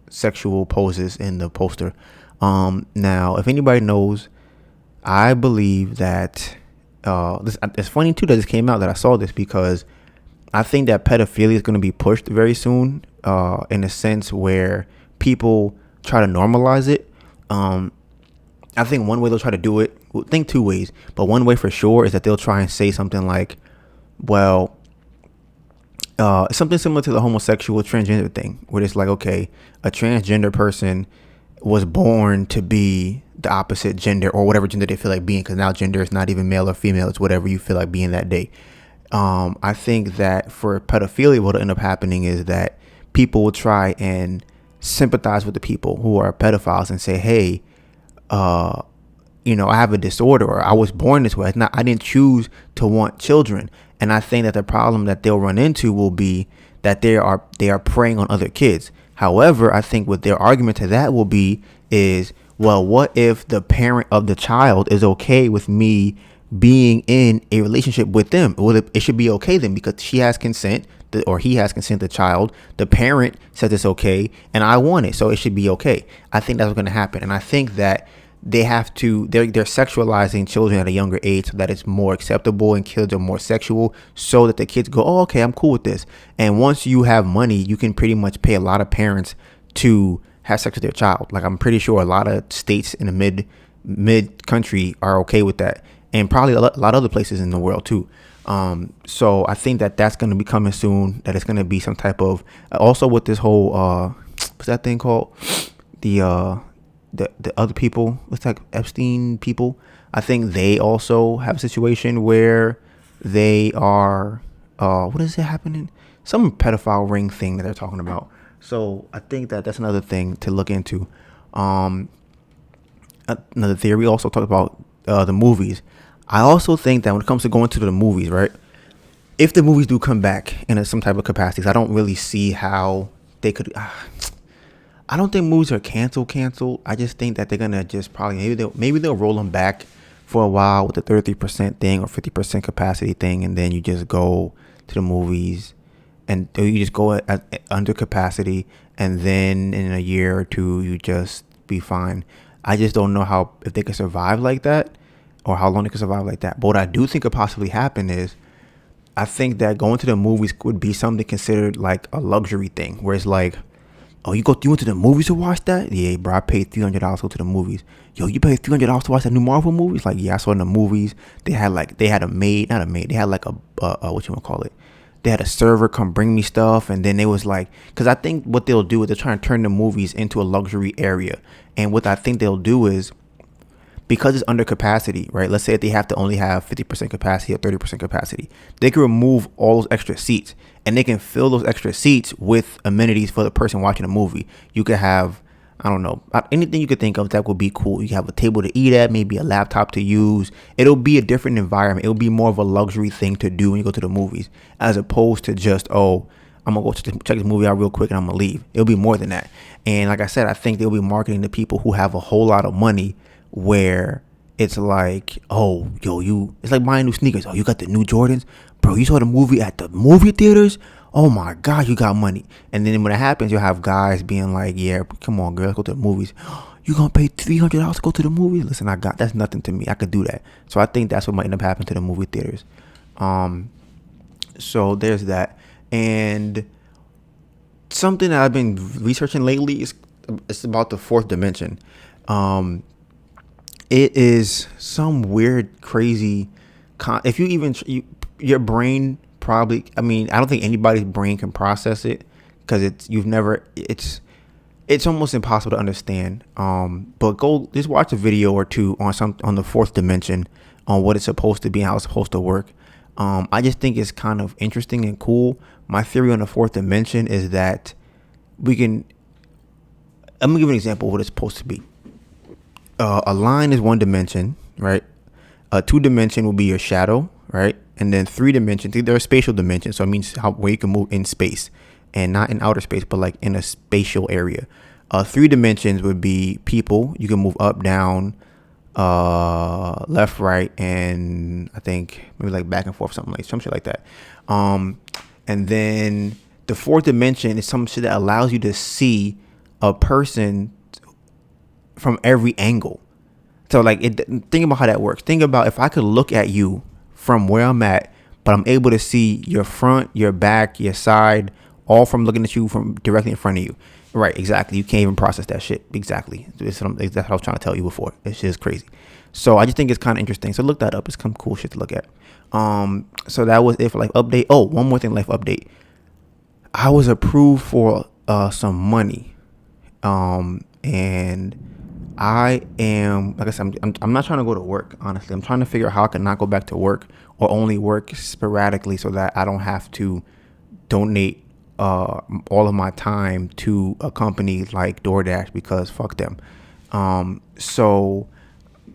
sexual poses in the poster. Now, if anybody knows, I believe that it's funny too that this came out, that I saw this, because I think that pedophilia is going to be pushed very soon, in a sense where people try to normalize it. I think one way they'll try to do it, well, think two ways, but one way for sure is that they'll try and say something like, well, something similar to the homosexual transgender thing, where it's like, okay, a transgender person was born to be the opposite gender or whatever gender they feel like being, because now gender is not even male or female, it's whatever you feel like being that day. I think that for pedophilia, what'll end up happening is that people will try and sympathize with the people who are pedophiles and say, hey, I have a disorder, or I was born this way. I didn't choose to want children. And I think that the problem that they'll run into will be that they are preying on other kids. However, I think what their argument to that will be is, well, what if the parent of the child is okay with me being in a relationship with them? Well, it should be okay then, because she has consent, or he has consent, the child, the parent says it's okay, and I want it, so it should be okay. I think that's what's going to happen. And I think that they're sexualizing children at a younger age so that it's more acceptable and kids are more sexual, so that the kids go, oh, okay, I'm cool with this. And once you have money, you can pretty much pay a lot of parents to have sex with their child. Like, I'm pretty sure a lot of states in the mid country are okay with that, and probably a lot of other places in the world too. So I think that that's going to be coming soon, that it's going to be some type of, also with this whole what's that thing called, the other people, what's that, Epstein people, I think they also have a situation where they are what is it happening, some pedophile ring thing that they're talking about. So I think that that's another thing to look into. Another theory, we also talked about the movies. I also think that when it comes to going to the movies, right, if the movies do come back in some type of capacities, I don't really see how they could. I don't think movies are canceled. I just think that they're gonna just probably maybe they'll roll them back for a while with the 33% thing or 50% capacity thing, and then you just go to the movies, and you just go at under capacity, and then in a year or two you just be fine. I just don't know if they can survive like that, or how long they can survive like that. But what I do think could possibly happen is, I think that going to the movies would be something considered like a luxury thing, where it's like, oh, you went to the movies to watch that? Yeah, bro, I paid $300 to go to the movies. Yo, you paid $300 to watch that new Marvel movie? It's like, yeah, I saw in the movies. They had a maid, not a maid. They had like a what you want to call it? They had a server come bring me stuff, and then they was like, because I think what they'll do is they're trying to turn the movies into a luxury area. And what I think they'll do is, because it's under capacity, right? Let's say if they have to only have 50% capacity or 30% capacity, they can remove all those extra seats, and they can fill those extra seats with amenities for the person watching a movie. You could have, I don't know, anything you could think of that would be cool. You have a table to eat at, maybe a laptop to use. It'll be a different environment. It'll be more of a luxury thing to do when you go to the movies, as opposed to just, oh, I'm going to go check this movie out real quick and I'm going to leave. It'll be more than that. And like I said, I think they'll be marketing to people who have a whole lot of money, where it's like, oh, yo, it's like buying new sneakers. Oh, you got the new Jordans? Bro, you saw the movie at the movie theaters? Oh my God, you got money. And then when it happens, you'll have guys being like, yeah, come on, girl, let's go to the movies. You gonna pay $300 to go to the movies? Listen, that's nothing to me. I could do that. So I think that's what might end up happening to the movie theaters. So there's that. And something that I've been researching lately is about the fourth dimension. It is some weird, crazy. If you even your brain probably. I mean, I don't think anybody's brain can process it, because it's almost impossible to understand. But go just watch a video or two on the fourth dimension, on what it's supposed to be and how it's supposed to work. I just think it's kind of interesting and cool. My theory on the fourth dimension is that I'm gonna give an example of what it's supposed to be. A line is one dimension, right? 2 dimension will be your shadow, right? And then 3 dimensions, they're a spatial dimension. So it means where you can move in space, and not in outer space, but like in a spatial area. 3 dimensions would be people. You can move up, down, left, right, and I think maybe like back and forth, some shit like that. And then the 4th dimension is some shit that allows you to see a person from every angle. So like, think about how that works. Think about if I could look at you from where I'm at, but I'm able to see your front, your back, your side, all from looking at you from directly in front of you. Right, exactly. You can't even process that shit. Exactly. That's what I was trying to tell you before. It's just crazy. So I just think it's kind of interesting. So look that up. It's some cool shit to look at. So that was it for life update. Oh, one more thing, life update. I was approved for some money, and I am, like I said, I'm not trying to go to work. Honestly, I'm trying to figure out how I can not go back to work or only work sporadically so that I don't have to donate all of my time to a company like DoorDash because fuck them. So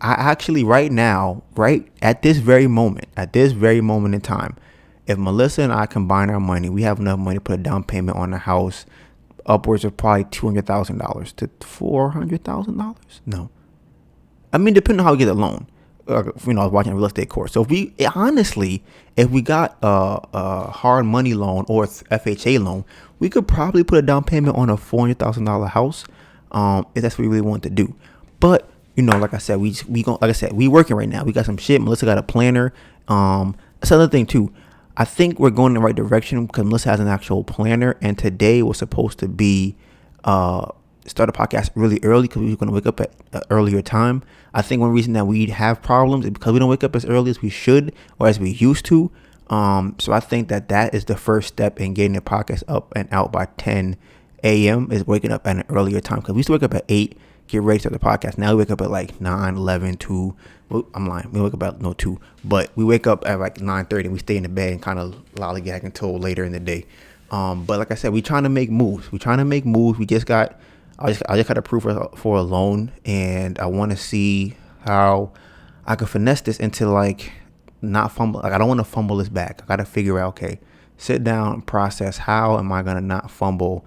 I actually right now, right at this very moment in time, if Melissa and I combine our money, we have enough money to put a down payment on a house upwards of probably $200,000 to $400,000. No, I mean, depending on how we get a loan. I was watching a real estate course. So if we got a hard money loan or FHA loan, we could probably put a down payment on a $400,000 house, if that's what we really want to do. But like I said, we working right now. We got some shit. Melissa got a planner. That's another thing too. I think we're going in the right direction because Melissa has an actual planner, and today was supposed to be start a podcast really early because we were going to wake up at an earlier time. I think one reason that we have problems is because we don't wake up as early as we should or as we used to. So I think that is the first step in getting the podcast up and out by 10 a.m. is waking up at an earlier time, because we used to wake up at 8, get ready to start the podcast. Now we wake up at like 9, 11, 2. Well, I'm lying. We wake up at 2. But we wake up at like 9:30 and we stay in the bed and kind of lollygag until later in the day. But like I said, we trying to make moves. We just got... I just got approved for a loan, and I want to see how I can finesse this into like not fumble. Like I don't want to fumble this back. I got to figure out, okay, sit down and process how am I gonna not fumble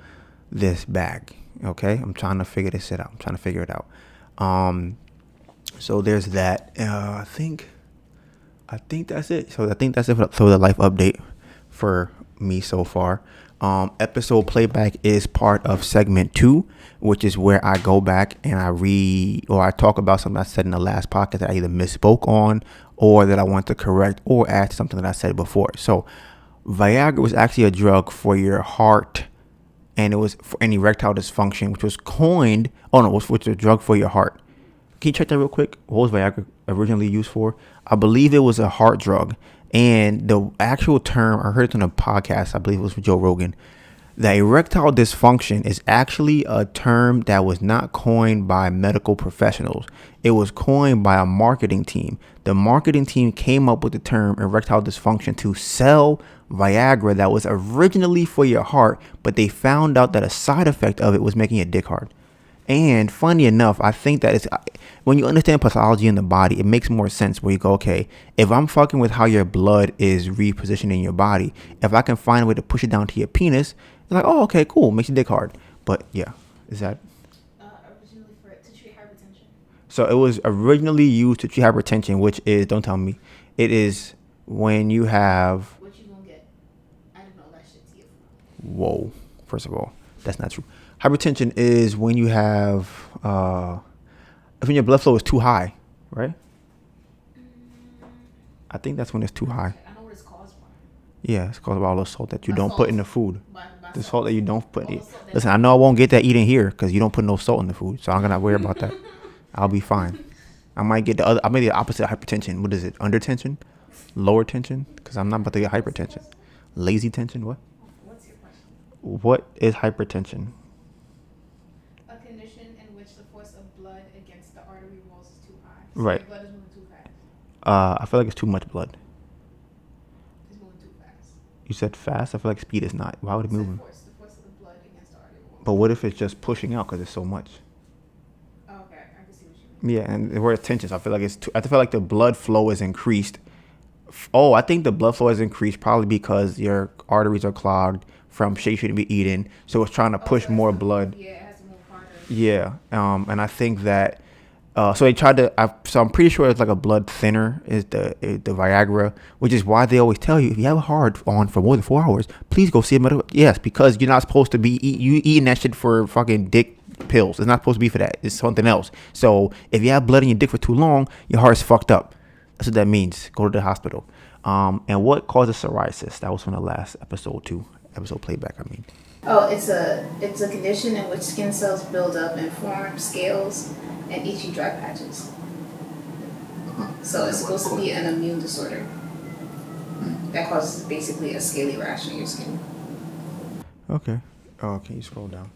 this back. Okay, I'm trying to figure this shit out. I'm trying to figure it out. So there's that. I think that's it. So I think that's it for the life update for me so far. Episode playback is part of segment 2, which is where I go back and I talk about something I said in the last podcast that I either misspoke on or that I want to correct or add to something that I said before. So Viagra was actually a drug for your heart, and it was for any erectile dysfunction, which was coined. Which was a drug for your heart. Can you check that real quick? What was Viagra originally used for? I believe it was a heart drug. And the actual term, I heard it on a podcast, I believe it was with Joe Rogan, that erectile dysfunction is actually a term that was not coined by medical professionals. It was coined by a marketing team. The marketing team came up with the term erectile dysfunction to sell Viagra that was originally for your heart, but they found out that a side effect of it was making your dick hard. And funny enough, I think that it's when you understand pathology in the body, it makes more sense where you go, okay, if I'm fucking with how your blood is repositioned in your body, if I can find a way to push it down to your penis, it's like, oh, okay, cool, makes your dick hard. But yeah, is that originally to treat hypertension? So it was originally used to treat hypertension, which is, don't tell me, it is when you have. What you gonna get? I didn't know that shit to you. Whoa, first of all, that's not true. Hypertension is when you have, when your blood flow is too high, right? I think that's when it's too high. I know what it's caused by. Yeah, it's caused by all the salt that you By don't salt. put in the food. By The salt. salt that you don't put in. Salt Listen, I know I won't get that eating here because you don't put no salt in the food, so I'm gonna worry about that. I'll be fine. I might get I may get the opposite of hypertension. What is it? Under tension? Lower tension? Because I'm not about to get hypertension. Lazy tension? What? What's your question? What is hypertension? A condition in which the force of blood against the artery walls is too high. So right. Your blood is moving too fast. I feel like it's too much blood. It's moving too fast. You said fast? I feel like speed is not. Why would it move? The force of the blood against the artery walls. But what if it's just pushing out because it's so much? Oh, okay, I can see what you mean. Yeah, and we're at tension, so I feel like I feel like the blood flow is increased. Oh, I think the blood flow has increased probably because your arteries are clogged from shit you shouldn't be eating, so it's trying to push more blood. Yeah, it has to move harder. Yeah, and I think that so they tried to. So I'm pretty sure it's like a blood thinner is the Viagra, which is why they always tell you if you have a hard on for more than 4 hours, please go see a medical. Yes, because you're not supposed to be eating that shit for fucking dick pills. It's not supposed to be for that. It's something else. So if you have blood in your dick for too long, your heart's fucked up. That's what that means. Go to the hospital. And what causes psoriasis? That was from the last episode playback. Oh, it's a condition in which skin cells build up and form scales and itchy dry patches. So it's supposed to be an immune disorder that causes basically a scaly rash on your skin. Okay. Oh, can you scroll down?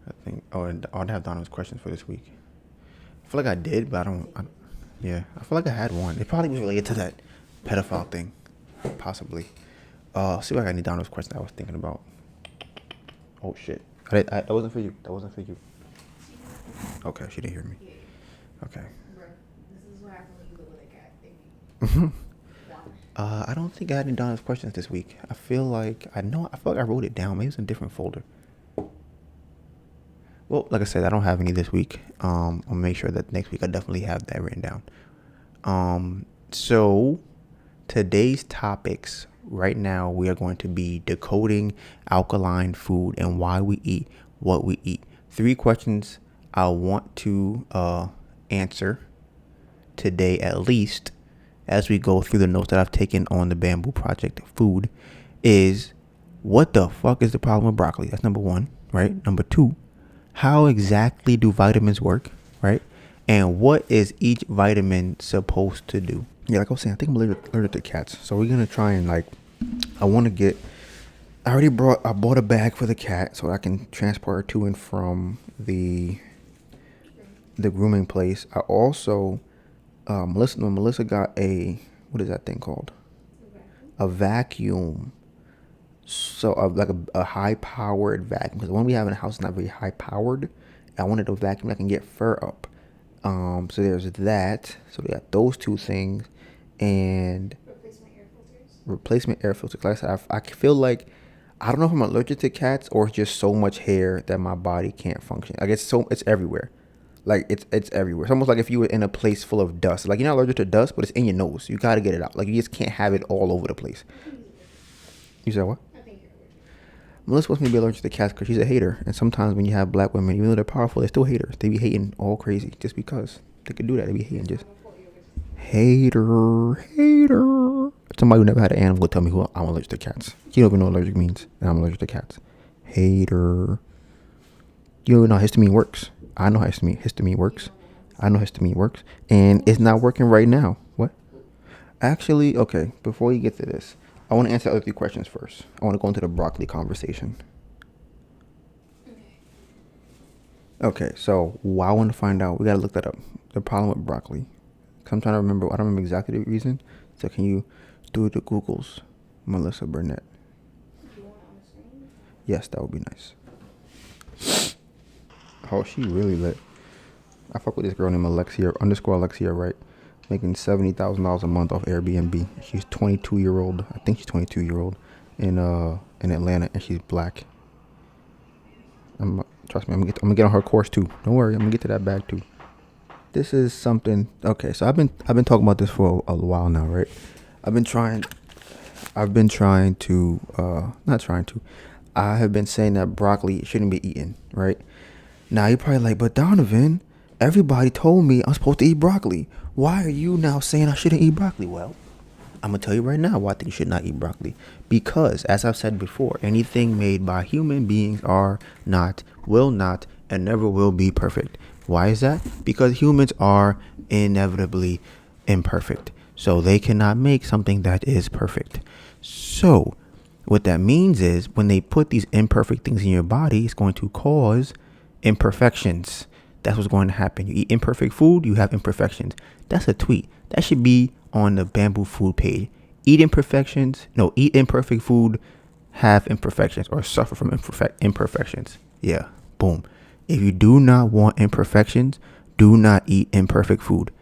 I think. Oh, and I'd have Donovan's questions for this week. I feel like I did, but yeah, I feel like I had one. It probably was related to that pedophile thing, possibly. See if I got any Donovan's questions I was thinking about. Oh shit! That wasn't for you. That wasn't for you. Okay, she didn't hear me. Okay. This is what happens when you live with a cat. I don't think I had any Donna's questions this week. I feel like I wrote it down. Maybe it's in a different folder. Well, like I said, I don't have any this week. I'll make sure that next week I definitely have that written down. So today's topics right now, we are going to be decoding alkaline food and why we eat what we eat. 3 questions I want to answer today at least, as we go through the notes that I've taken on the Bamboo Project food, is what the fuck is the problem with broccoli? That's number 1, right? Number 2, how exactly do vitamins work, right? And what is each vitamin supposed to do? Yeah, like I was saying, I think I'm allergic to cats. So we're going to try and I bought a bag for the cat so I can transport her to and from the grooming place. I also, Melissa got what is that thing called? A vacuum. So like a high-powered vacuum, because the one we have in the house is not very high-powered. I wanted a vacuum that can get fur up. So there's that. So we got those 2 things, and replacement air filters. Like I said, I feel like I don't know if I'm allergic to cats or it's just so much hair that my body can't function. Like it's everywhere. Like it's everywhere. It's almost like if you were in a place full of dust. Like you're not allergic to dust, but it's in your nose. You gotta get it out. Like you just can't have it all over the place. You said what? Melissa wants me to be allergic to cats because she's a hater. And sometimes when you have black women, even though they're powerful, they're still haters. They be hating all crazy just because they could do that. They be hating just hater. Somebody who never had an animal would tell me who I'm allergic to cats. You don't even know what allergic means, and I'm allergic to cats. Hater. You don't even know how histamine works. I know how histamine works. And it's not working right now. What? Actually, okay, before you get to this, I want to answer the other 3 questions first. I want to go into the broccoli conversation. Okay, so I want to find out, we got to look that up. The problem with broccoli. Because I'm trying to remember, I don't remember exactly the reason. So can you do the Googles, Melissa Burnett? Yes, that would be nice. Oh, she really lit. I fuck with this girl named Alexia, right? Making $70,000 a month off Airbnb. She's 22-year-old. I think she's 22-year-old in Atlanta, and she's black. Trust me, I'm gonna get on her course too. Don't worry, I'm gonna get to that bag too. This is something. Okay, so I've been talking about this for a while now, right? I have been saying that broccoli shouldn't be eaten, right? Now you're probably like, but Donovan, everybody told me I'm supposed to eat broccoli. Why are you now saying I shouldn't eat broccoli? Well, I'm going to tell you right now why I think you should not eat broccoli. Because, as I've said before, anything made by human beings will not, and never will be perfect. Why is that? Because humans are inevitably imperfect. So they cannot make something that is perfect. So what that means is when they put these imperfect things in your body, it's going to cause imperfections. That's what's going to happen. You eat imperfect food, you have imperfections. That's a tweet. That should be on the Bamboo Food page. Eat imperfect food, have imperfections, or suffer from imperfections. Yeah, boom. If you do not want imperfections, do not eat imperfect food.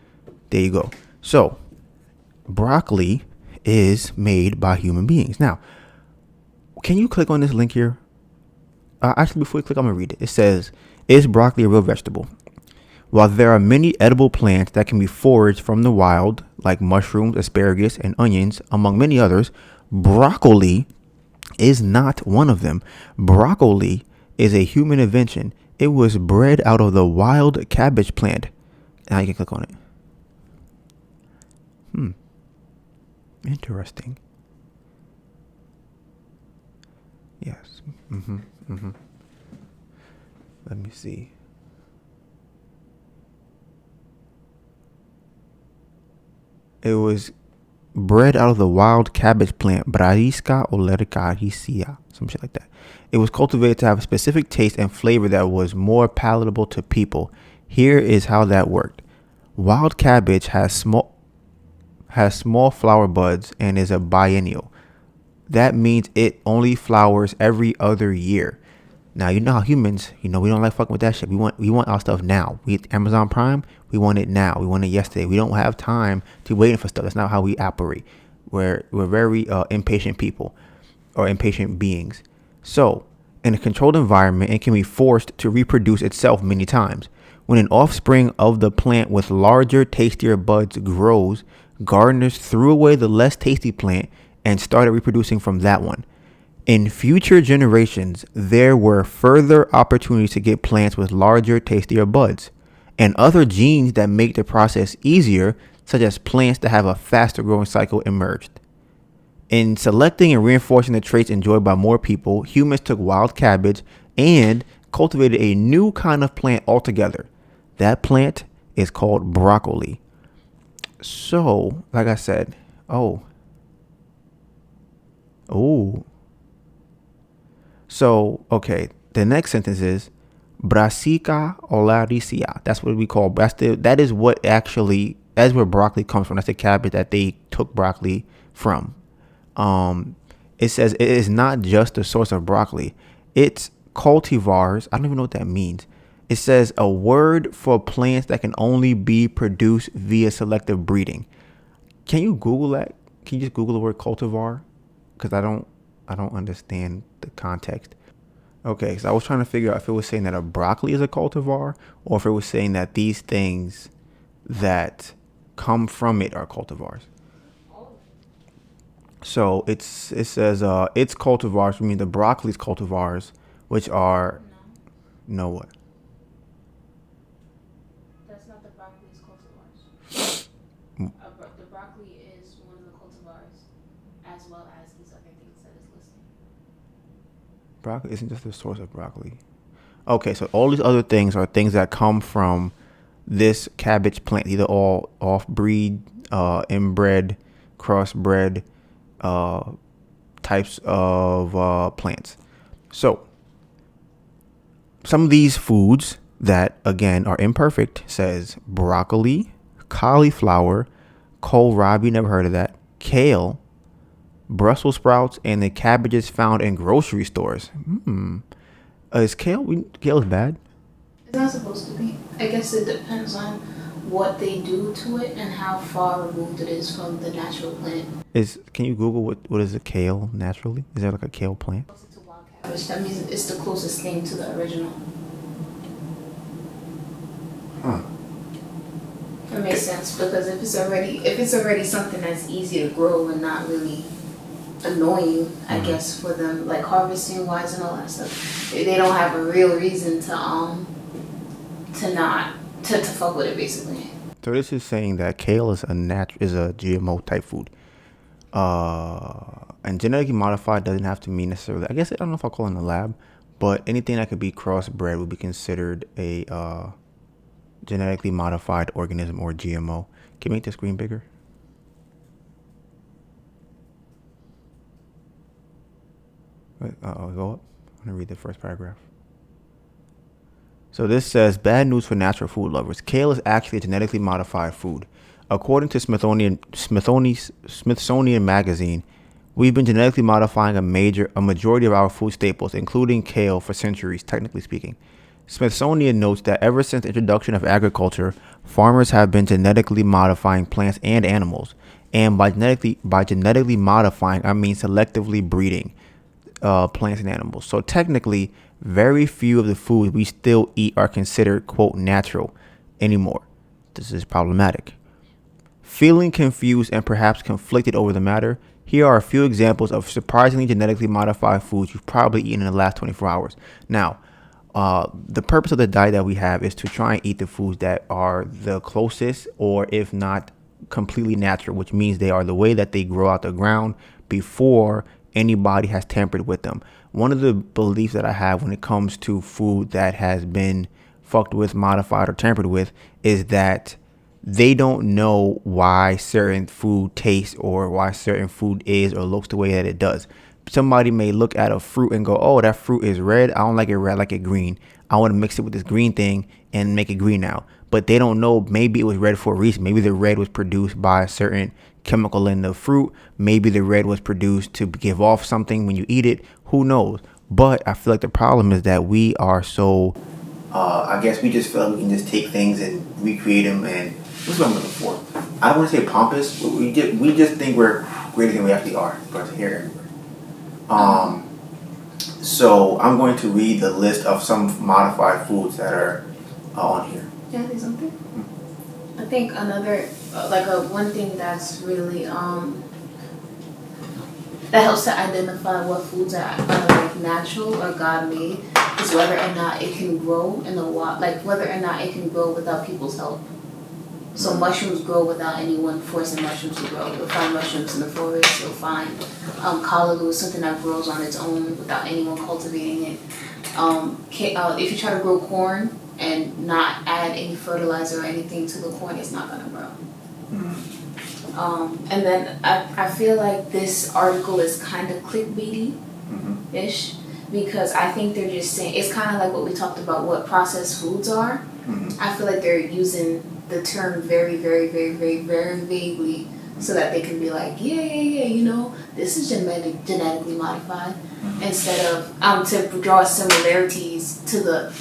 There you go. So, broccoli is made by human beings. Now, can you click on this link here? Actually, before you click, I'm going to read it. It says, is broccoli a real vegetable? While there are many edible plants that can be foraged from the wild, like mushrooms, asparagus, and onions, among many others, broccoli is not one of them. Broccoli is a human invention. It was bred out of the wild cabbage plant. Now you can click on it. Interesting. Yes. Let me see. It was bred out of the wild cabbage plant Brassica oleracaricia, some shit like that. It was cultivated to have a specific taste and flavor that was more palatable to people. Here is how that worked. Wild cabbage has small flower buds and is a biennial. That means it only flowers every other year. Now, you know how humans, we don't like fucking with that shit. We want our stuff now. We Amazon Prime, we want it now. We want it yesterday. We don't have time to waiting for stuff. That's not how we operate. We're very impatient people or impatient beings. So, in a controlled environment, it can be forced to reproduce itself many times. When an offspring of the plant with larger, tastier buds grows, gardeners threw away the less tasty plant and started reproducing from that one. In future generations, there were further opportunities to get plants with larger, tastier buds, and other genes that make the process easier, such as plants that have a faster growing cycle, emerged. In selecting and reinforcing the traits enjoyed by more people, humans took wild cabbage and cultivated a new kind of plant altogether. That plant is called broccoli. So, like I said, So, okay, the next sentence is Brassica oleracea. That's what we call, that is where broccoli comes from. That's the cabbage that they took broccoli from. It says it is not just the source of broccoli. It's cultivars. I don't even know what that means. It says a word for plants that can only be produced via selective breeding. Can you Google that? Can you just Google the word cultivar? Because I don't understand the context. Okay, so I was trying to figure out if it was saying that a broccoli is a cultivar or if it was saying that these things that come from it are cultivars. So it says it's cultivars. I mean the broccoli's cultivars, which are no what? That's not the broccoli's cultivars. The broccoli is one of the cultivars, as well as these other things that is listed. Broccoli isn't just the source of broccoli. Okay, so all these other things are things that come from this cabbage plant, either all off-breed, inbred, crossbred types of plants. So some of these foods that, again, are imperfect says broccoli, cauliflower, kohlrabi, never heard of that, kale, Brussels sprouts, and the cabbages found in grocery stores. Is kale is bad? It's not supposed to be. I guess it depends on what they do to it and how far removed it is from the natural plant. Can you Google what is a kale naturally? Is there like a kale plant? Closer to wild cabbage. That means it's the closest thing to the original. It makes sense because if it's already something that's easy to grow and not really annoying, I guess, for them, like harvesting wise and all that stuff, they don't have a real reason to fuck with it, basically. So this is saying that kale is a GMO type food, and genetically modified doesn't have to mean necessarily. I guess I don't know if I'll call it in the lab, but anything that could be crossbred would be considered a genetically modified organism or GMO. Can you make the screen bigger? Go up. I'm gonna read the first paragraph. So this says, bad news for natural food lovers. Kale is actually a genetically modified food. According to Smithsonian Magazine, we've been genetically modifying a majority of our food staples, including kale, for centuries, technically speaking. Smithsonian notes that ever since the introduction of agriculture, farmers have been genetically modifying plants and animals. And by genetically modifying, I mean selectively breeding plants and animals. So technically, very few of the foods we still eat are considered, quote, natural anymore. This is problematic. Feeling confused and perhaps conflicted over the matter, here are a few examples of surprisingly genetically modified foods you've probably eaten in the last 24 hours. Now, the purpose of the diet that we have is to try and eat the foods that are the closest, or if not completely natural, which means they are the way that they grow out the ground before anybody has tampered with them. One of the beliefs that I have when it comes to food that has been fucked with, modified, or tampered with is that they don't know why certain food tastes or why certain food is or looks the way that it does. Somebody may look at a fruit and go, oh, that fruit is red. I don't like it red, I like it green. I want to mix it with this green thing and make it green now. But they don't know, maybe it was red for a reason. Maybe the red was produced by a certain chemical in the fruit. Maybe the red was produced to give off something when you eat it. Who knows? But I feel like the problem is that we are so, I guess we just feel like we can just take things and recreate them. And what's what I'm looking for? I don't want to say pompous, but we just think we're greater than we actually are. But here everywhere. So I'm going to read the list of some modified foods that are on here. Can I say something? I think another, one thing that's really, that helps to identify what foods are like natural or God-made is whether or not it can grow in the wild, like whether or not it can grow without people's help. So mushrooms grow without anyone forcing mushrooms to grow. You'll find mushrooms in the forest. You'll find callaloo is something that grows on its own without anyone cultivating it. If you try to grow corn and not add any fertilizer or anything to the corn, it's not gonna grow. And then I feel like this article is kind of clickbaity-ish because I think they're just saying, it's kind of like what we talked about, what processed foods are. I feel like they're using the term very, very, very, very, very vaguely so that they can be like, yeah, this is genetically modified, instead of to draw similarities to the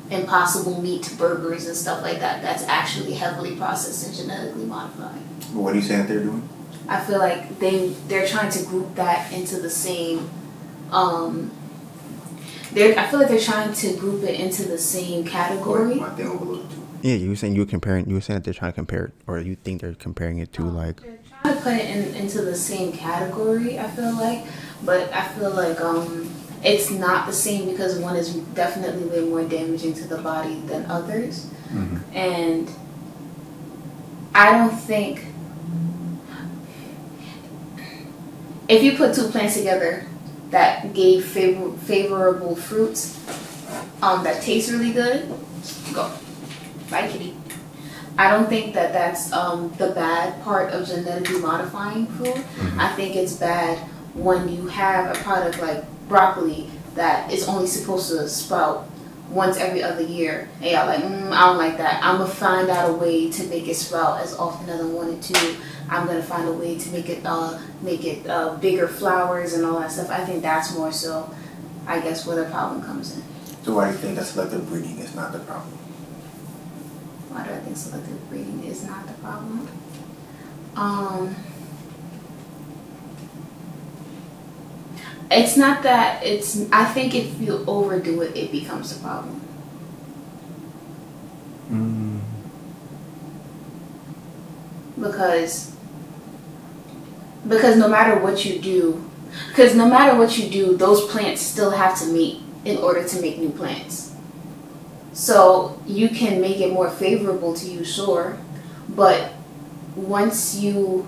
Impossible Meat burgers and stuff like that. That's actually heavily processed and genetically modified. What are you saying that they're doing? I feel like they're trying to group that into the same. I feel like they're trying to group it into the same category. Yeah, you were saying that they're trying to compare it, or you think they're comparing it to like. They're trying to put it into the same category. I feel like, but I feel like it's not the same because one is definitely way more damaging to the body than others, and I don't think if you put two plants together that gave favorable fruits that taste really good, go. Bye, kitty. I don't think that that's the bad part of genetically modifying food. I think it's bad when you have a product like broccoli that is only supposed to sprout once every other year, and y'all like, I don't like that. I'm gonna find out a way to make it sprout as often as I want it to. I'm gonna find a way to make it bigger flowers and all that stuff. I think that's more so, I guess, where the problem comes in. So why do you think that selective breeding is not the problem? Why do I think selective breeding is not the problem? It's not that I think if you overdo it, it becomes a problem. Because no matter what you do, those plants still have to mate in order to make new plants. So you can make it more favorable to you, sure, but once you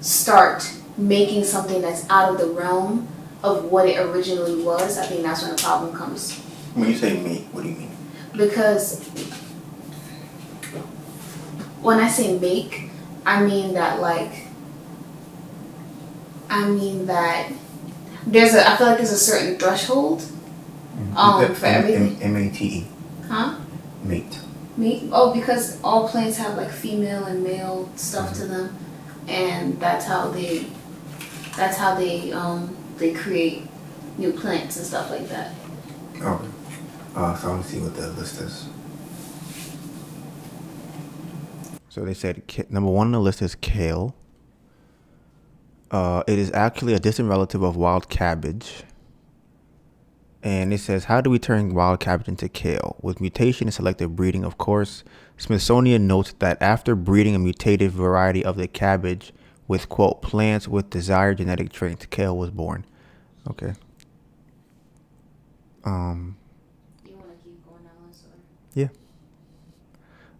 start making something that's out of the realm of what it originally was, I think that's when the problem comes. When you say mate, what do you mean? Because when I say make, I mean that I feel like there's a certain threshold for everything. M-A-T-E. Huh? Mate. Mate? Oh, because all plants have like female and male stuff to them, and that's how they create new plants and stuff like that. Okay. So I want to see what the list is. So they said number one on the list is kale. It is actually a distant relative of wild cabbage. And it says, how do we turn wild cabbage into kale? With mutation and selective breeding, of course. Smithsonian notes that after breeding a mutated variety of the cabbage with, quote, plants with desired genetic traits, kale was born. Okay. You want to keep going down this way?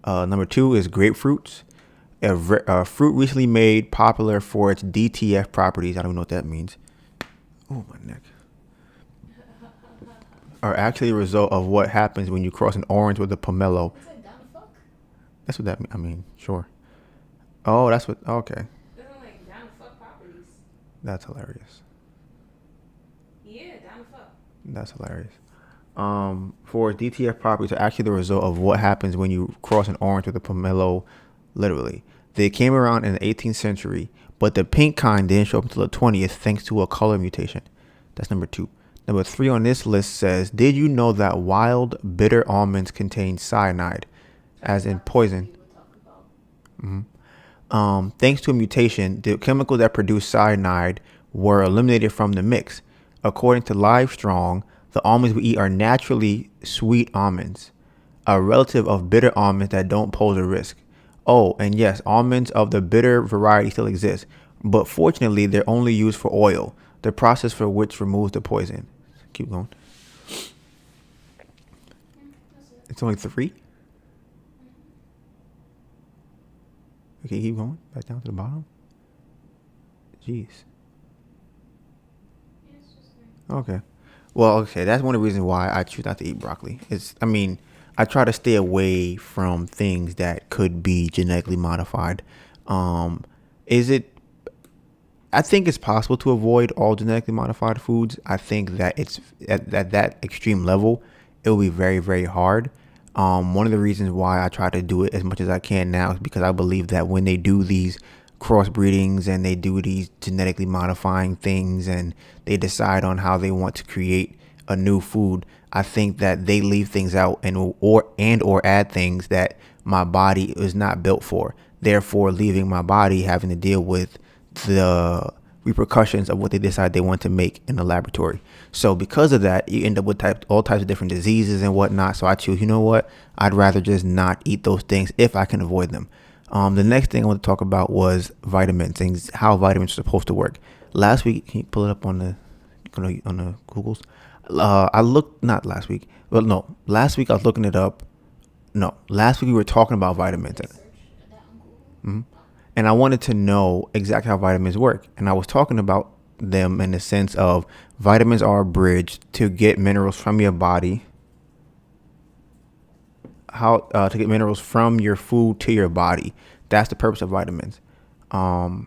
Yeah. Number two is grapefruits. A fruit recently made popular for its DTF properties. I don't know what that means. Oh, my neck. Are actually a result of what happens when you cross an orange with a pomelo. Is that down the fuck? That's what that means. I mean, sure. Oh, that's what. Okay. Those are like down the fuck properties. That's hilarious. Yeah, down the fuck. That's hilarious. For DTF properties are actually the result of what happens when you cross an orange with a pomelo, literally. They came around in the 18th century, but the pink kind didn't show up until the 20th thanks to a color mutation. That's number 2. Number 3 on this list says, did you know that wild, bitter almonds contain cyanide, as in poison? Thanks to a mutation, the chemicals that produce cyanide were eliminated from the mix. According to Livestrong, the almonds we eat are naturally sweet almonds, a relative of bitter almonds that don't pose a risk. Oh, and yes, almonds of the bitter variety still exist, but fortunately, they're only used for oil, the process for which removes the poison. Keep going. It's only 3? Okay, keep going. Back down to the bottom. Jeez. Okay. Well, okay, that's one of the reasons why I choose not to eat broccoli. I try to stay away from things that could be genetically modified. I think it's possible to avoid all genetically modified foods. I think that it's at that extreme level, it will be very, very hard. One of the reasons why I try to do it as much as I can now is because I believe that when they do these crossbreedings and they do these genetically modifying things and they decide on how they want to create a new food, I think that they leave things out or add things that my body is not built for, therefore leaving my body having to deal with the repercussions of what they decide they want to make in the laboratory. So because of that, you end up with all types of different diseases and whatnot. So I choose, you know what? I'd rather just not eat those things if I can avoid them. The next thing I want to talk about was vitamins and how vitamins are supposed to work. Last week, can you pull it up on the Googles? Last week I was looking it up. No, last week we were talking about vitamins. And I wanted to know exactly how vitamins work. And I was talking about them in the sense of vitamins are a bridge to get minerals from your body. How to get minerals from your food to your body. That's the purpose of vitamins. I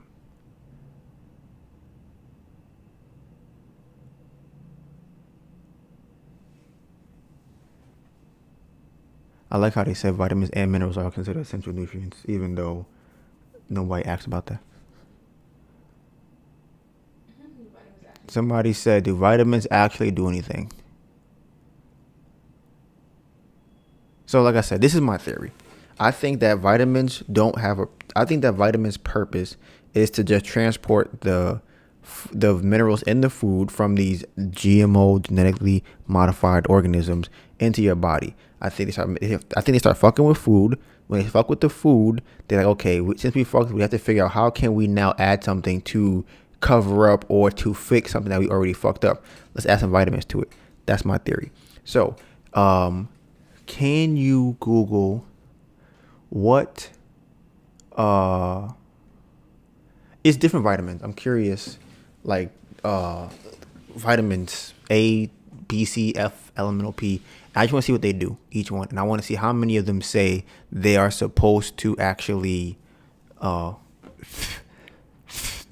like how they said vitamins and minerals are considered essential nutrients, even though nobody asked about that. Somebody said, do vitamins actually do anything? So like I said, this is my theory. I think that vitamins purpose is to just transport the minerals in the food from these GMO genetically modified organisms into your body. I think they start fucking with food. When they fuck with the food, they're like, okay, since we fucked, we have to figure out how can we now add something to cover up or to fix something that we already fucked up. Let's add some vitamins to it. That's my theory. So, can you Google what it's different vitamins? I'm curious, like vitamins A, B, C, F, elemental P. I just want to see what they do, each one, and I want to see how many of them say they are supposed to actually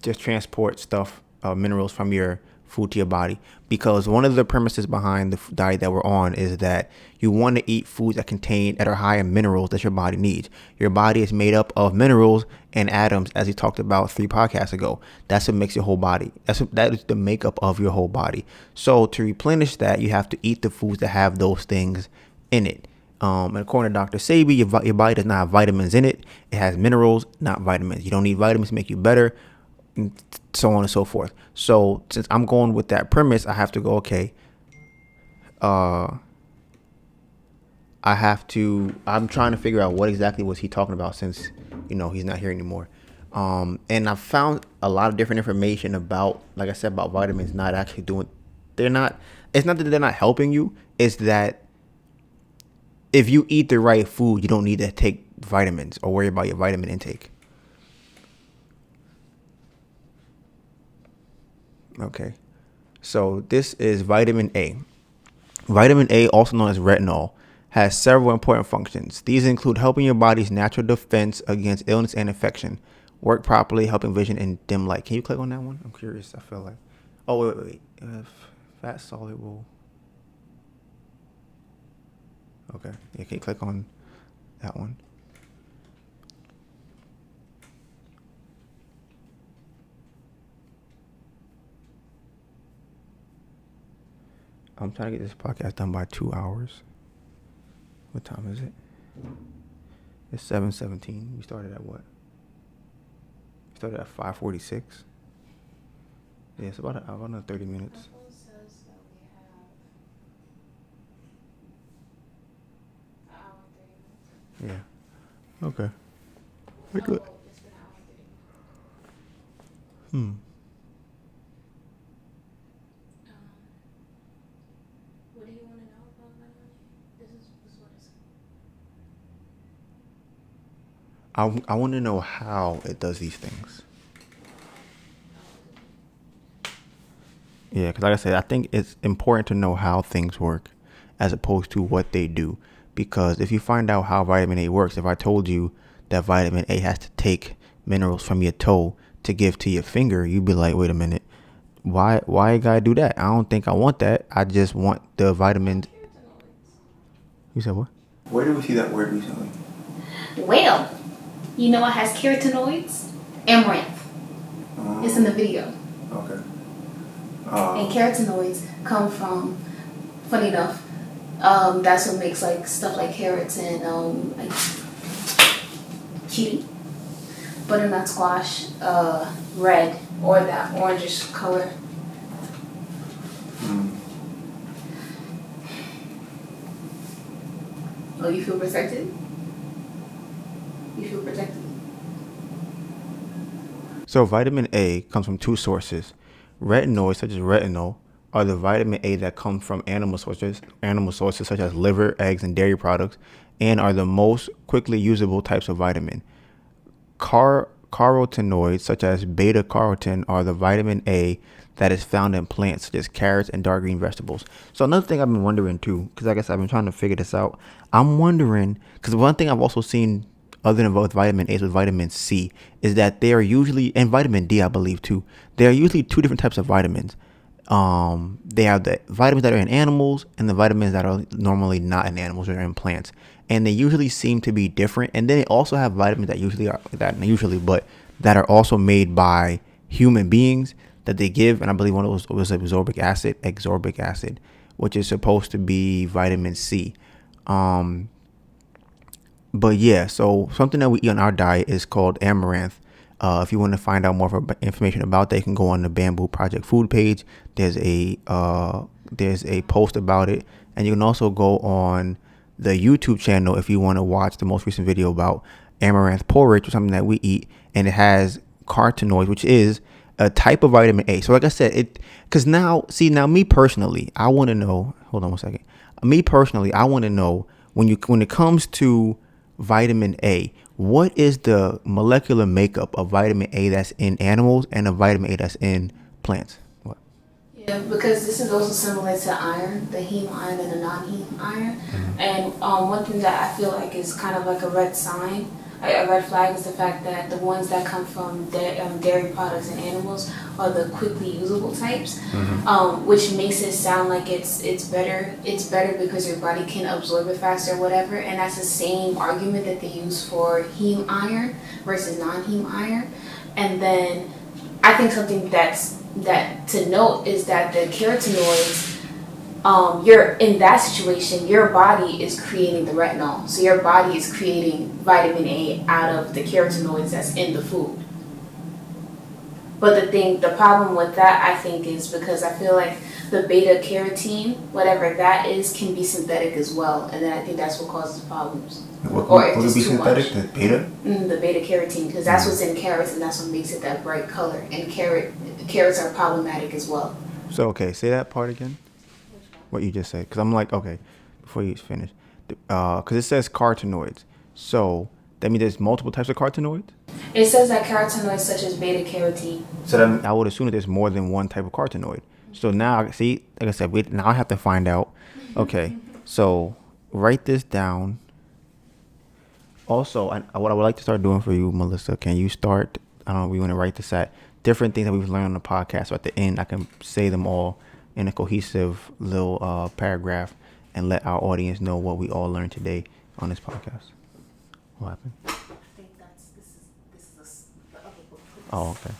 just transport stuff, minerals from your food to your body. Because one of the premises behind the diet that we're on is that you want to eat foods that are high in minerals that your body needs. Your body is made up of minerals and atoms, as we talked about 3 podcasts ago. That's what makes your whole body. That is the makeup of your whole body. So to replenish that, you have to eat the foods that have those things in it. And according to Dr. Sabi, your body does not have vitamins in it. It has minerals, not vitamins. You don't need vitamins to make you better, and so on and so forth. So since I'm going with that premise, I have to go, okay, I'm trying to figure out what exactly was he talking about, since, he's not here anymore. And I found a lot of different information about, like I said, about vitamins not actually it's not that they're not helping you. It's that if you eat the right food, you don't need to take vitamins or worry about your vitamin intake. Okay. So this is vitamin A. Vitamin A, also known as retinol, has several important functions. These include helping your body's natural defense against illness and infection work properly, helping vision in dim light. Can you click on that one? I'm curious. I feel like. Oh, wait. Fat soluble. Okay. Yeah, can you click on that one? I'm trying to get this podcast done by 2 hours. What time is it? It's 7:17. We started at what? We started at 5:46. Yeah, it's about another 30 minutes. Yeah. Okay. We're good. What do you want to know about vitamin A? This is what it's. I want to know how it does these things. Yeah, because like I said, I think it's important to know how things work as opposed to what they do. Because if you find out how vitamin A works, if I told you that vitamin A has to take minerals from your toe to give to your finger, you'd be like, wait a minute, why you gotta do that? I don't think I want that. I just want the vitamins. You said what? Where did we see that word recently? Well, you know it has carotenoids? Amaranth. It's in the video. Okay. And carotenoids come from, funny enough, that's what makes like stuff like carrots and like cutie, butternut squash, red or that orangish color. Oh, you feel protected? You feel protected? So vitamin A comes from two sources. Retinoids, such as retinol, are the vitamin A that come from animal sources such as liver, eggs, and dairy products, and are the most quickly usable types of vitamin. Carotenoids, such as beta carotene, are the vitamin A that is found in plants such as carrots and dark green vegetables. So another thing I've been wondering too, because I guess I've been trying to figure this out. I'm wondering, because one thing I've also seen other than with vitamin A, with vitamin C, is that they are usually, and vitamin D, I believe too, there are usually two different types of vitamins. They have the vitamins that are in animals and the vitamins that are normally not in animals or in plants, and they usually seem to be different. And then they also have vitamins that are also made by human beings that they give, and I believe one of those was ascorbic acid, which is supposed to be vitamin C. But yeah, so something that we eat on our diet is called amaranth. If you want to find out more information about that, you can go on the Bamboo Project food page. There's a post about it, and you can also go on the YouTube channel if you want to watch the most recent video about amaranth porridge, or something that we eat, and it has carotenoids, which is a type of vitamin A. So like I said, me personally, I want to know. Hold on one second. Me personally, I want to know when it comes to vitamin A, what is the molecular makeup of vitamin A that's in animals and of vitamin A that's in plants? What? Yeah, because this is also similar to iron, the heme iron and the non-heme iron. Mm-hmm. And one thing that I feel like is kind of like a red sign, a red flag, is the fact that the ones that come from dairy products and animals are the quickly usable types, which makes it sound like it's better. It's better because your body can absorb it faster or whatever. And that's the same argument that they use for heme iron versus non-heme iron. And then I think something that to note is that the carotenoids, you're in that situation, your body is creating the retinol. So your body is creating vitamin A out of the carotenoids that's in the food. But the problem with that, I think, is because I feel like the beta carotene, whatever that is, can be synthetic as well. And then I think that's what causes problems. What would be synthetic? The beta? The beta carotene, because that's what's in carrots and that's what makes it that bright color. And carrots are problematic as well. So, okay, say that part again. What you just said, because I'm like, okay, before you finish, because it says carotenoids, so that means there's multiple types of carotenoids. It says that carotenoids such as beta carotene. So then I would assume that there's more than one type of carotenoid. So now, see, like I said, now I have to find out. Okay, so write this down. Also, what I would like to start doing for you, Melissa, can you start, I don't know, we want to write this at different things that we've learned on the podcast. So at the end, I can say them all in a cohesive little paragraph and let our audience know what we all learned today on this podcast. What happened? I think this is the other book. Oh, okay.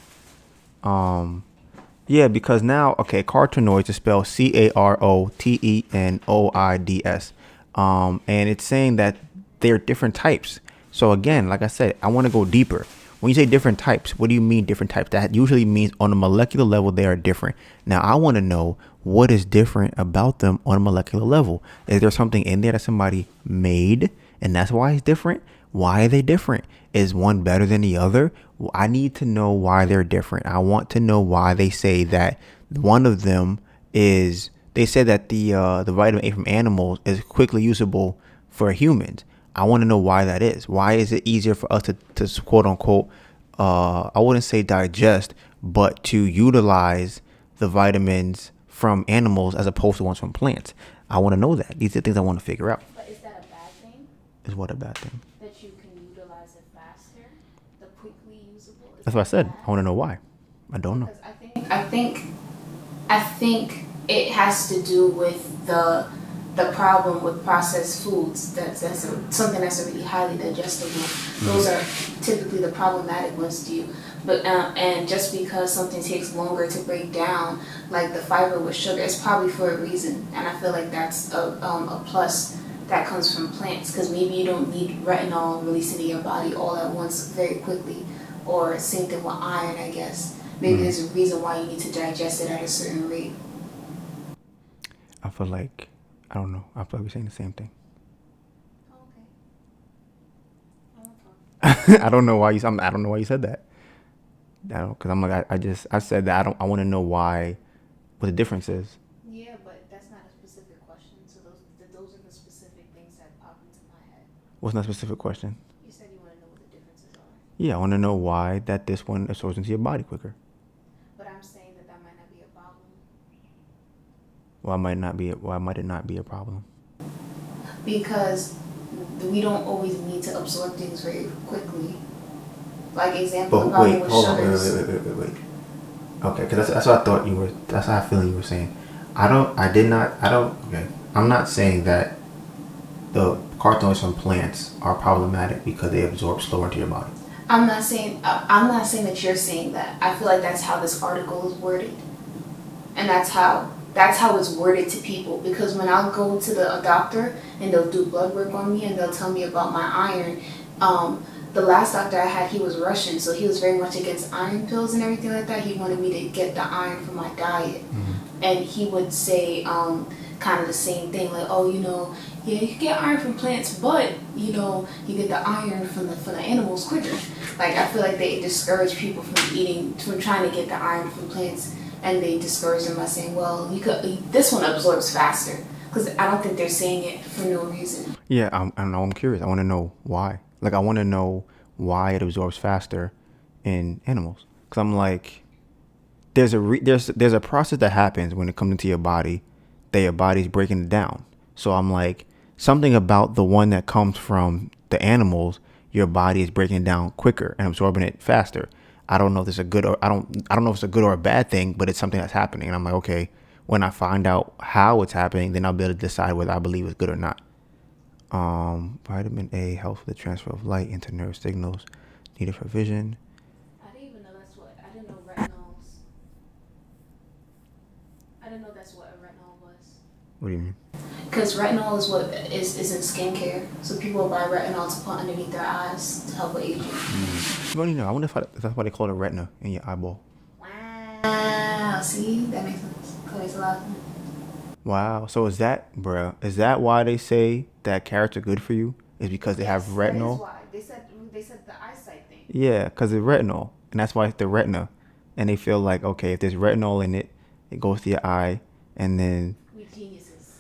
Yeah, because now, okay, carotenoids is spelled carotenoids. And it's saying that they're different types. So again, like I said, I want to go deeper. When you say different types, what do you mean different types? That usually means on a molecular level, they are different. Now, I want to know what is different about them on a molecular level. Is there something in there that somebody made and that's why it's different? Why are they different? Is one better than the other? I need to know why they're different. I want to know why they say that one of them is, they said that the vitamin A from animals is quickly usable for humans. I want to know why that is. Why is it easier for us to quote unquote, I wouldn't say digest, but to utilize the vitamins from animals as opposed to ones from plants? I want to know that. These are things I want to figure out. But is that a bad thing? Is what a bad thing? That you can utilize it faster, the quickly usable. That's what I said. I want to know why. I don't know. Because I think it has to do with the problem with processed foods. That's something that's already highly digestible. Those are typically the problematic ones to you. But and just because something takes longer to break down, like the fiber with sugar, it's probably for a reason. And I feel like that's a plus that comes from plants, because maybe you don't need retinol released into your body all at once very quickly. Or same thing with iron, I guess. Maybe there's a reason why you need to digest it at a certain rate. I feel like, I don't know. I feel like we're saying the same thing. Okay. I don't know why you said that. Because I'm like, I said that I want to know why, what the difference is. Yeah, but that's not a specific question. So those are the specific things that pop into my head. What's not a specific question? You said you want to know what the differences are. Yeah, I want to know why that this one absorbs into your body quicker. But I'm saying that might not be a problem. Why might it not be a problem? Because we don't always need to absorb things very quickly. Like example, the problem with sugars. Wait. Okay, because that's what I thought you were. That's how I feel you were saying. Okay, I'm not saying that the carotenoids from plants are problematic because they absorb slower into your body. I'm not saying that you're saying that. I feel like that's how this article is worded, and that's how it's worded to people. Because when I'll go to the doctor and they'll do blood work on me and they'll tell me about my iron. The last doctor I had, he was Russian, so he was very much against iron pills and everything like that. He wanted me to get the iron from my diet, and he would say kind of the same thing, like, oh, yeah, you can get iron from plants, but you get the iron from the animals quicker. Like, I feel like they discourage people from trying to get the iron from plants, and they discourage them by saying, well, this one absorbs faster, because I don't think they're saying it for no reason. Yeah, I know. I'm curious. I want to know why. Like, I want to know why it absorbs faster in animals. Because I'm like, there's a process that happens when it comes into your body that your body's breaking it down. So I'm like, something about the one that comes from the animals, your body is breaking it down quicker and absorbing it faster. I don't know if it's a good or I don't know if it's a good or a bad thing, but it's something that's happening. And I'm like, okay, when I find out how it's happening, then I'll be able to decide whether I believe it's good or not. Vitamin A helps with the transfer of light into nerve signals needed for vision. I didn't know that's what a retinol was. What do you mean? Because retinol is what is in skincare. So people buy retinol to put underneath their eyes to help with aging. You don't even know. I wonder if that's why they call it retina in your eyeball. Wow. See? That makes sense. That makes a lot of sense. Wow. So is that why they say that carrots are good for you? Is because they have retinol? That is why. They said the eyesight thing. Yeah, because it's retinol. And that's why it's the retina. And they feel like, okay, if there's retinol in it, it goes to your eye. And then... We geniuses.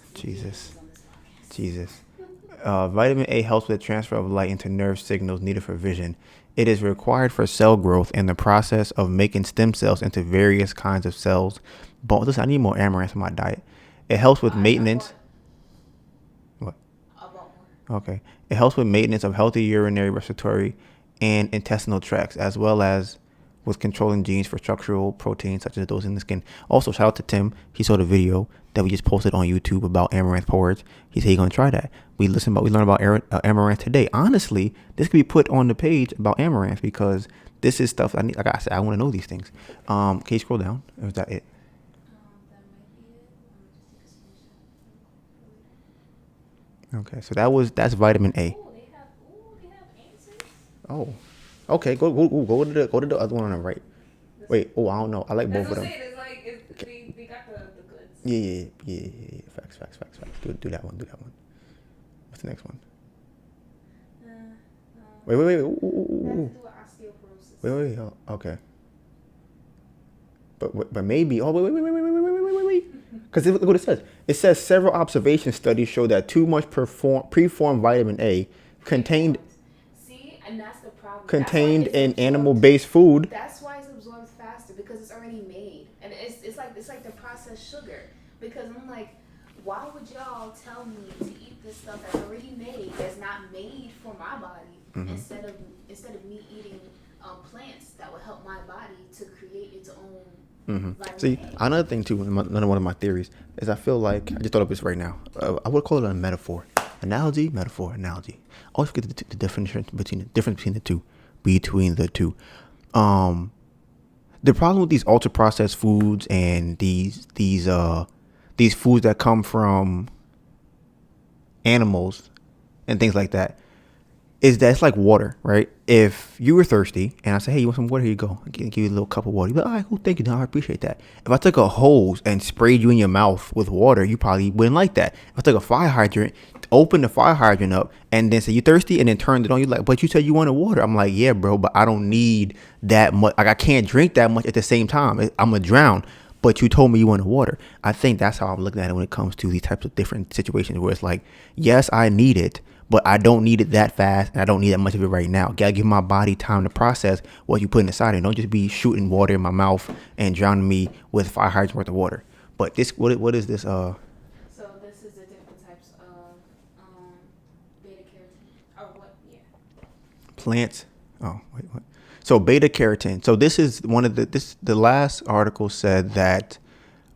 Jesus. Vitamin A helps with the transfer of light into nerve signals needed for vision. It is required for cell growth and the process of making stem cells into various kinds of cells. But listen, I need more amaranth in my diet. It helps with maintenance. What? Okay. It helps with maintenance of healthy urinary, respiratory, and intestinal tracts, as well as with controlling genes for structural proteins such as those in the skin. Also, shout out to Tim. He saw the video that we just posted on YouTube about amaranth porridge. He said he's gonna try that. We learned about amaranth today. Honestly, this could be put on the page about amaranth because this is stuff I need. Like I said, I want to know these things. Can you scroll down? Or is that it? That might be it. Okay, so that's vitamin A. Oh, they have answers. Oh, okay. Go to the other one on the right. Wait. Oh, I don't know. I like both of them. It's like they got the goods. Yeah. Facts. Do that one. What's the next one? Wait. Ooh. Wait. Oh, okay. But maybe. Oh, wait. Because look what it says. It says several observation studies show that too much preformed vitamin A contained. See, and that's the problem. Contained in animal-based food. That's why it's absorbed faster because it's already made, and it's like the processed sugar. Because I'm like, why would y'all tell me to eat this stuff that's already made, that's not made for my body, instead of me eating plants that would help my body to create its own. See, another thing too, another one of my theories is I feel like I just thought of this right now. I would call it a metaphor, analogy. I always forget the definition between the two. The problem with these ultra processed foods and these foods that come from animals and things like that is that it's like water, right? If you were thirsty and I say, hey, you want some water? Here you go. I give you a little cup of water. You're like, all right, cool, thank you. No, I appreciate that. If I took a hose and sprayed you in your mouth with water, you probably wouldn't like that. If I took a fire hydrant, opened the fire hydrant up and then say, you thirsty? And then turned it on, you're like, but you said you wanted water. I'm like, yeah, bro, but I don't need that much. Like, I can't drink that much at the same time. I'm going to drown. But you told me you wanted water. I think that's how I'm looking at it when it comes to these types of different situations where it's like, yes, I need it, but I don't need it that fast, and I don't need that much of it right now. Gotta give my body time to process what you put inside it. Don't just be shooting water in my mouth and drowning me with 5 hydrants worth of water. But this, what is this? So this is the different types of beta carotene, or what? Yeah. Plants. Oh, wait, what? So beta carotene. So this is one of the last article said that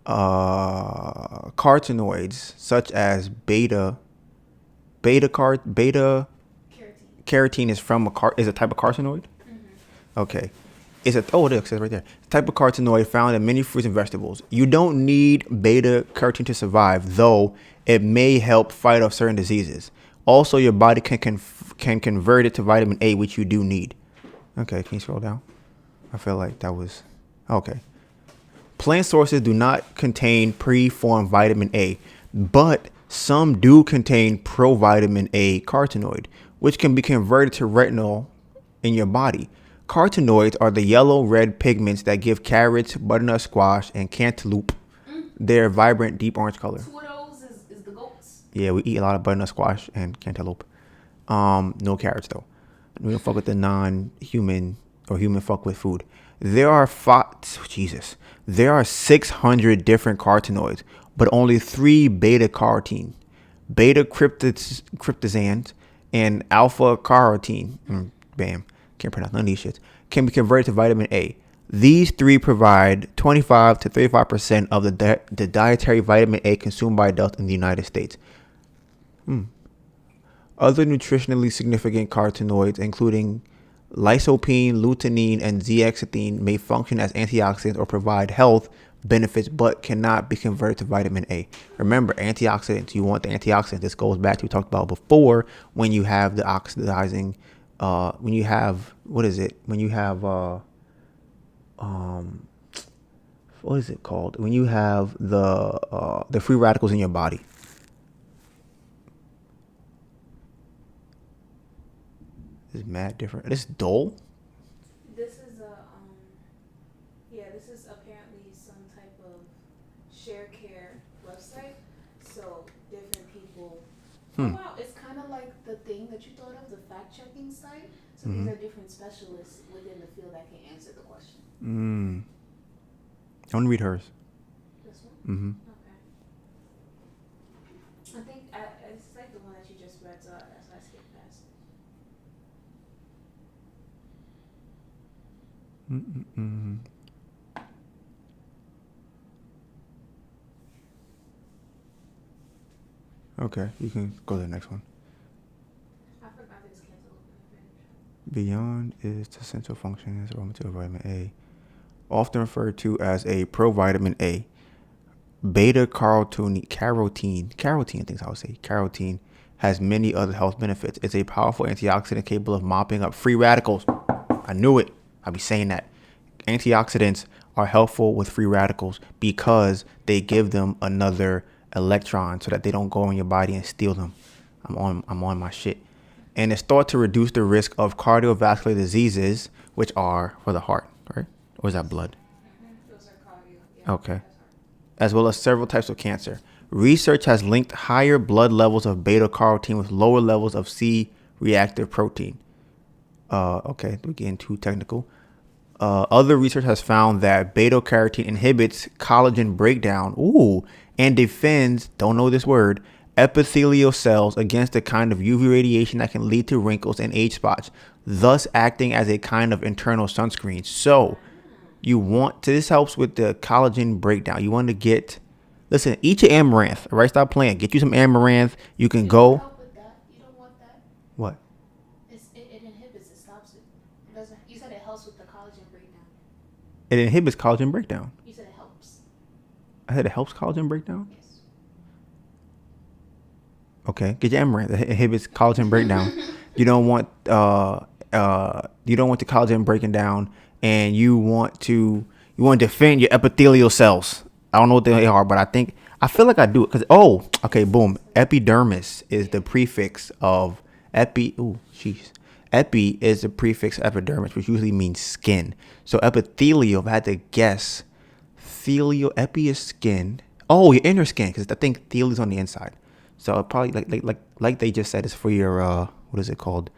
carotenoids such as beta carotene is from is a type of carotenoid. Okay. It says right there. Type of carotenoid found in many fruits and vegetables. You don't need beta carotene to survive, though it may help fight off certain diseases. Also, your body can convert it to vitamin A, which you do need. Okay, can you scroll down? I feel like that was okay. Plant sources do not contain preformed vitamin A, but some do contain provitamin A carotenoid, which can be converted to retinol in your body. Carotenoids are the yellow-red pigments that give carrots, butternut squash, and cantaloupe their vibrant, deep orange color. Two of those is the goats. Yeah, we eat a lot of butternut squash and cantaloupe. No carrots though. We don't fuck with the non-human or human fuck with food. There are 600 different carotenoids, but only 3 beta carotene, beta cryptosans, and alpha carotene. Bam, can't pronounce none of these shits. Can be converted to vitamin A. These 3 provide 25 to 35% of the dietary vitamin A consumed by adults in the United States. Other nutritionally significant carotenoids, including lycopene, lutein, and zeaxanthin, may function as antioxidants or provide health benefits, but cannot be converted to vitamin A. Remember, antioxidants, you want the antioxidants. This goes back to what we talked about before when you have the oxidizing, when you have, what is it? When you have, what is it called? When you have the free radicals in your body. This is mad different. This is dull. This is this is apparently some type of share care website. So different people. Oh, wow, it's kind of like the thing that you thought of, the fact-checking site. So these are different specialists within the field that can answer the question. I want to read hers. This one? Mm-hmm. Okay. I think it's like the one that you just read, so that's why I skipped past it. Okay, you can go to the next one. I forgot this canceled. Beyond is the central function as raw material vitamin A, often referred to as a provitamin A. Beta carotene, I think I would say, carotene has many other health benefits. It's a powerful antioxidant capable of mopping up free radicals. I knew it. I'll be saying that. Antioxidants are helpful with free radicals because they give them another electron so that they don't go in your body and steal them. I'm on my shit. And it's thought to reduce the risk of cardiovascular diseases, which are for the heart, right? Or is that blood? Those are cardio. Yeah, okay. As well as several types of cancer. Research has linked higher blood levels of beta carotene with lower levels of C-reactive protein. Okay, we're getting too technical. Other research has found that beta carotene inhibits collagen breakdown, and defends, don't know this word, epithelial cells against the kind of UV radiation that can lead to wrinkles and age spots, thus acting as a kind of internal sunscreen. So this helps with the collagen breakdown. You want to eat your amaranth, all right? Stop playing. Get you some amaranth. You can go. Help with that. You don't want that. What? It inhibits, it stops it. You said it helps with the collagen breakdown. It inhibits collagen breakdown. You said it helps. I said it helps collagen breakdown? Yes. Okay, get your amaranth. It inhibits collagen breakdown. You don't want the collagen breaking down, and you want to defend your epithelial cells. I don't know what they are, but I feel like I do it because boom. Epidermis is the prefix of epi. Epi is the prefix of epidermis, which usually means skin. So epithelial, if I had to guess, epi is skin. Oh, your inner skin, because I think thelial is on the inside. So it probably like they just said, it's for your what is it called?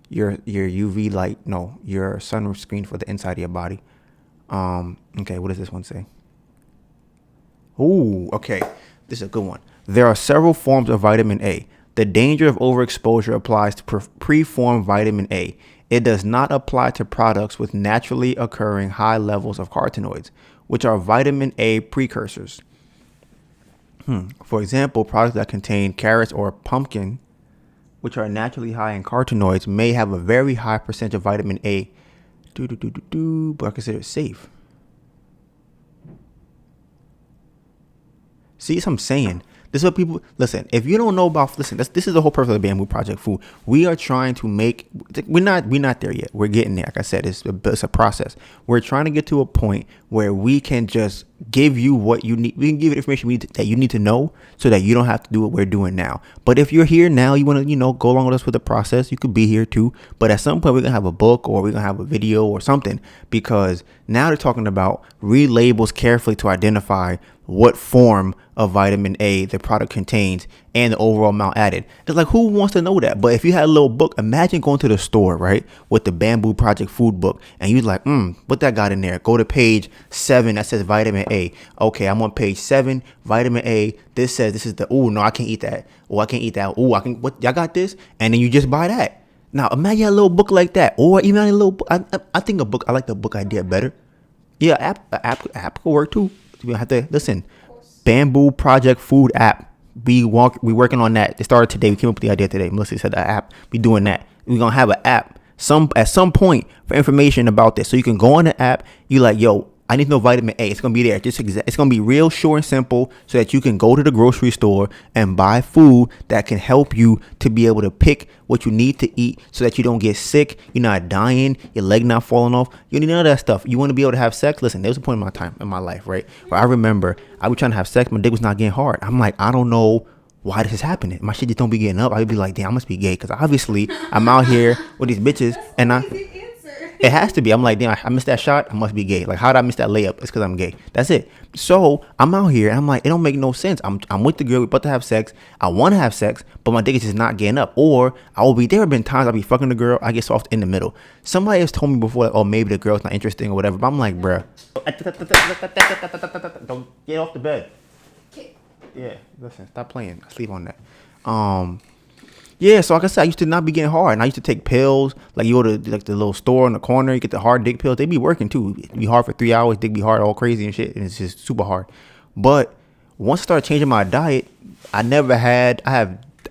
Your UV light, no, your sunscreen for the inside of your body. Okay, what does this one say? Okay, this is a good one. There are several forms of vitamin A. The danger of overexposure applies to preformed vitamin A. It does not apply to products with naturally occurring high levels of carotenoids, which are vitamin A precursors. For example, products that contain carrots or pumpkin, which are naturally high in carotenoids, may have a very high percentage of vitamin A, but are considered safe. See what I'm saying? This is what people listen. If you don't know about this is the whole purpose of the Bamboo Project Food. We are trying to make. We're not there yet. We're getting there. Like I said, it's a process. We're trying to get to a point where we can just give you what you need. We can give you the information that you need to know, so that you don't have to do what we're doing now. But if you're here now, you want to go along with us with the process. You could be here too. But at some point, we're gonna have a book or we're gonna have a video or something, because now they're talking about read labels carefully to identify what form of vitamin A the product contains and the overall amount added. It's like, who wants to know that? But if you had a little book, imagine going to the store, right, with the Bamboo Project Food book, and you're like, what that got in there? Go to page 7 that says vitamin A. Okay, I'm on page 7, vitamin A. This says this is the, no, I can't eat that. I can't eat that. I can, what, y'all got this? And then you just buy that. Now, imagine a little book like that, or even a little book. I think I like the book idea better. Yeah, app could work too. You have to listen. Bamboo Project Food app. We working on that. It started today. We came up with the idea today. Melissa said the app. We doing that. We're gonna have an app at some point for information about this. So you can go on the app. You like, I need to know vitamin A. It's gonna be there. It's gonna be real short and simple, so that you can go to the grocery store and buy food that can help you to be able to pick what you need to eat, so that you don't get sick. You're not dying. Your leg not falling off. You need none of that stuff. You want to be able to have sex. Listen, there was a point in my life, right, where I remember I was trying to have sex. My dick was not getting hard. I'm like, I don't know why this is happening. My shit just don't be getting up. I'd be like, damn, I must be gay, because obviously I'm out here with these bitches, and It has to be. I'm like, damn, I missed that shot. I must be gay. Like, how did I miss that layup? It's because I'm gay. That's it. So I'm out here and I'm like, it don't make no sense. I'm with the girl. We're about to have sex. I want to have sex, but my dick is just not getting up. Or there have been times I'll be fucking the girl. I get soft in the middle. Somebody has told me before, like, oh, maybe the girl's not interesting or whatever. But I'm like, bruh, don't get off the bed. Yeah, listen, stop playing. I sleep on that. Yeah, so like I said, I used to not be getting hard, and I used to take pills. Like, you go to like the little store in the corner, you get the hard dick pills. They be working too. It be hard for 3 hours. Dick be hard, all crazy and shit, and it's just super hard. But once I started changing my diet, I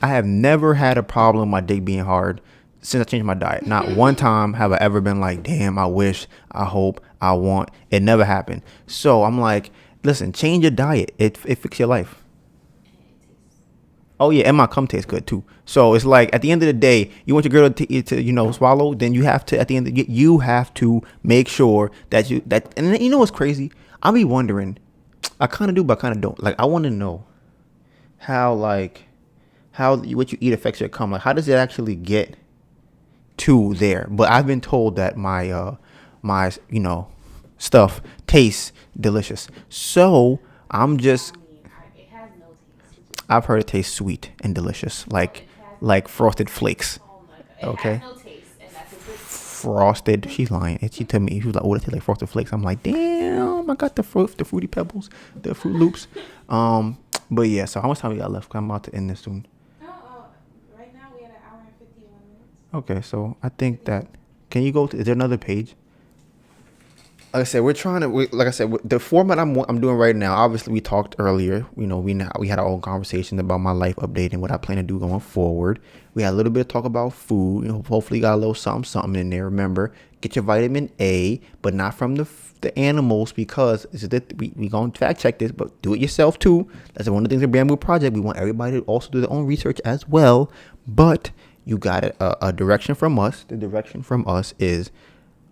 have never had a problem with my dick being hard since I changed my diet. Not one time have I ever been like, damn, I wish, I hope, I want. It never happened. So I'm like, listen, change your diet. It fix your life. Oh yeah, and my cum tastes good too. So it's like at the end of the day, you want your girl to swallow, then you have to at the end of the day, you have to make sure that and you know what's crazy? I be wondering, I kind of do, but I kind of don't. Like, I want to know how what you eat affects your cum. Like, how does it actually get to there? But I've been told that my stuff tastes delicious. So I'm just. I've heard it tastes sweet and delicious, like frosted flakes. Okay. Frosted. She's lying. She told me, she was like, "Oh, it tastes like frosted flakes." I'm like, "Damn, I got the fruity pebbles, the Fruit Loops." But yeah. So how much time we got left? I'm about to end this soon. Right now we had an hour and 51 minutes. Okay, so I think that. Can you go to? Is there another page? Like I said, the format I'm doing right now. Obviously, we talked earlier. We had our own conversation about my life update and what I plan to do going forward. We had a little bit of talk about food. Hopefully, got a little something in there. Remember, get your vitamin A, but not from the animals, because we gonna fact check this, but do it yourself too. That's one of the things of the Bamboo Project. We want everybody to also do their own research as well. But you got a direction from us. The direction from us is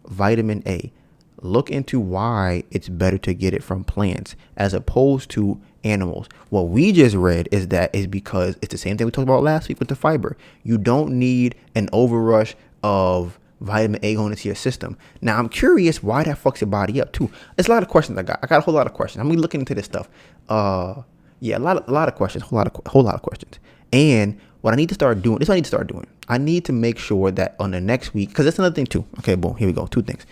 vitamin A. Look into why it's better to get it from plants as opposed to animals. What we just read is because it's the same thing we talked about last week with the fiber. You don't need an overrush of vitamin A going into your system. Now, I'm curious why that fucks your body up too. There's a lot of questions I got a whole lot of questions. I'm looking into this stuff. A lot of questions, whole lot of questions. And what I need to start doing, I need to make sure that on the next week, because that's another thing too. Okay, boom, here we go. Two things.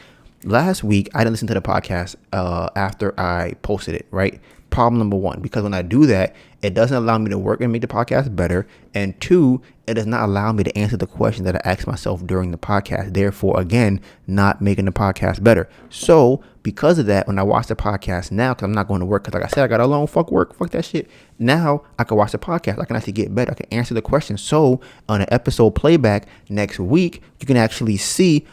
Last week, I didn't listen to the podcast after I posted it, right? Problem number one, because when I do that, it doesn't allow me to work and make the podcast better. And two, it does not allow me to answer the question that I asked myself during the podcast. Therefore, again, not making the podcast better. So because of that, when I watch the podcast now, because I'm not going to work, because like I said, I got alone, fuck work, fuck that shit. Now I can watch the podcast. I can actually get better. I can answer the question. So on an episode playback next week, you can actually see,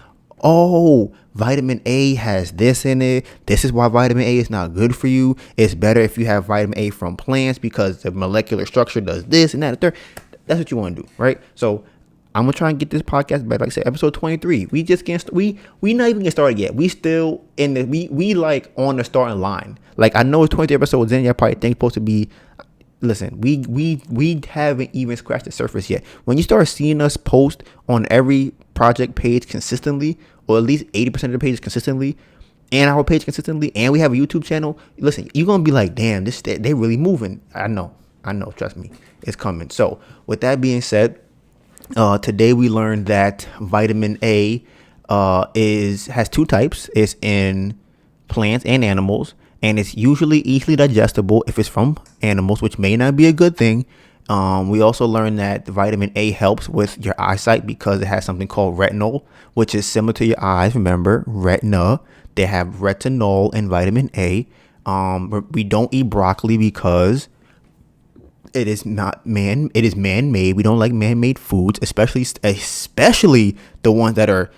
oh, vitamin A has this in it. This is why vitamin A is not good for you. It's better if you have vitamin A from plants because the molecular structure does this and that and third. That's what you want to do, right? So I'm gonna try and get this podcast back. Like I said, episode 23. We just can't. We not even get started yet. We still in the we like on the starting line. Like, I know it's 23 episodes in. You probably think it's supposed to be. Listen, we haven't even scratched the surface yet. When you start seeing us post on every project page consistently, or at least 80% of the pages consistently, and our page consistently, and we have a YouTube channel, listen, you're gonna be like, damn, they really moving. I know, trust me, it's coming. So with that being said, today we learned that vitamin A has two types. It's in plants and animals, and it's usually easily digestible if it's from animals, which may not be a good thing. We also learned that vitamin A helps with your eyesight because it has something called retinol, which is similar to your eyes. Remember, retina. They have retinol and vitamin A. We don't eat broccoli because it is man-made. We don't like man-made foods, especially the ones that are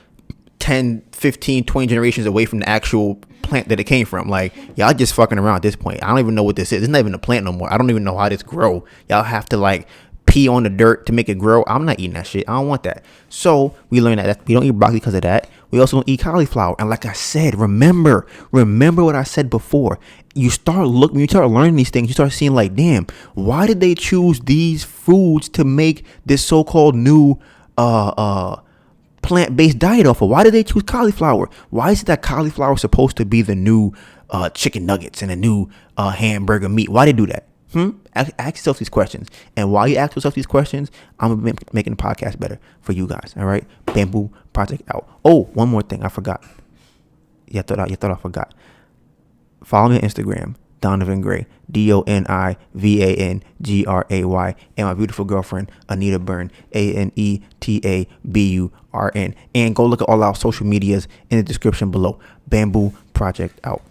10, 15, 20 generations away from the actual plant that it came from. Like, y'all just fucking around at this point. I don't even know what this is. It's not even a plant no more. I don't even know how this grow. Y'all have to like pee on the dirt to make it grow. I'm not eating that shit. I don't want that. So we learned that we don't eat broccoli because of that. We also don't eat cauliflower. And like I said, remember what I said before. When you start learning these things, you start seeing like, damn, why did they choose these foods to make this so-called new plant-based diet off of? Why did they choose cauliflower? Why is it that cauliflower is supposed to be the new chicken nuggets and a new hamburger meat? Why did they do that? Ask yourself these questions. And while you ask yourself these questions, I'm making the podcast better for you guys. All right? Bamboo Project out. Oh, one more thing. I forgot. You thought I forgot. Follow me on Instagram, DonivanGray, DonivanGray, and my beautiful girlfriend, AnetaBurn, AnetaBurn. And go look at all our social medias in the description below. Bamboo Project out.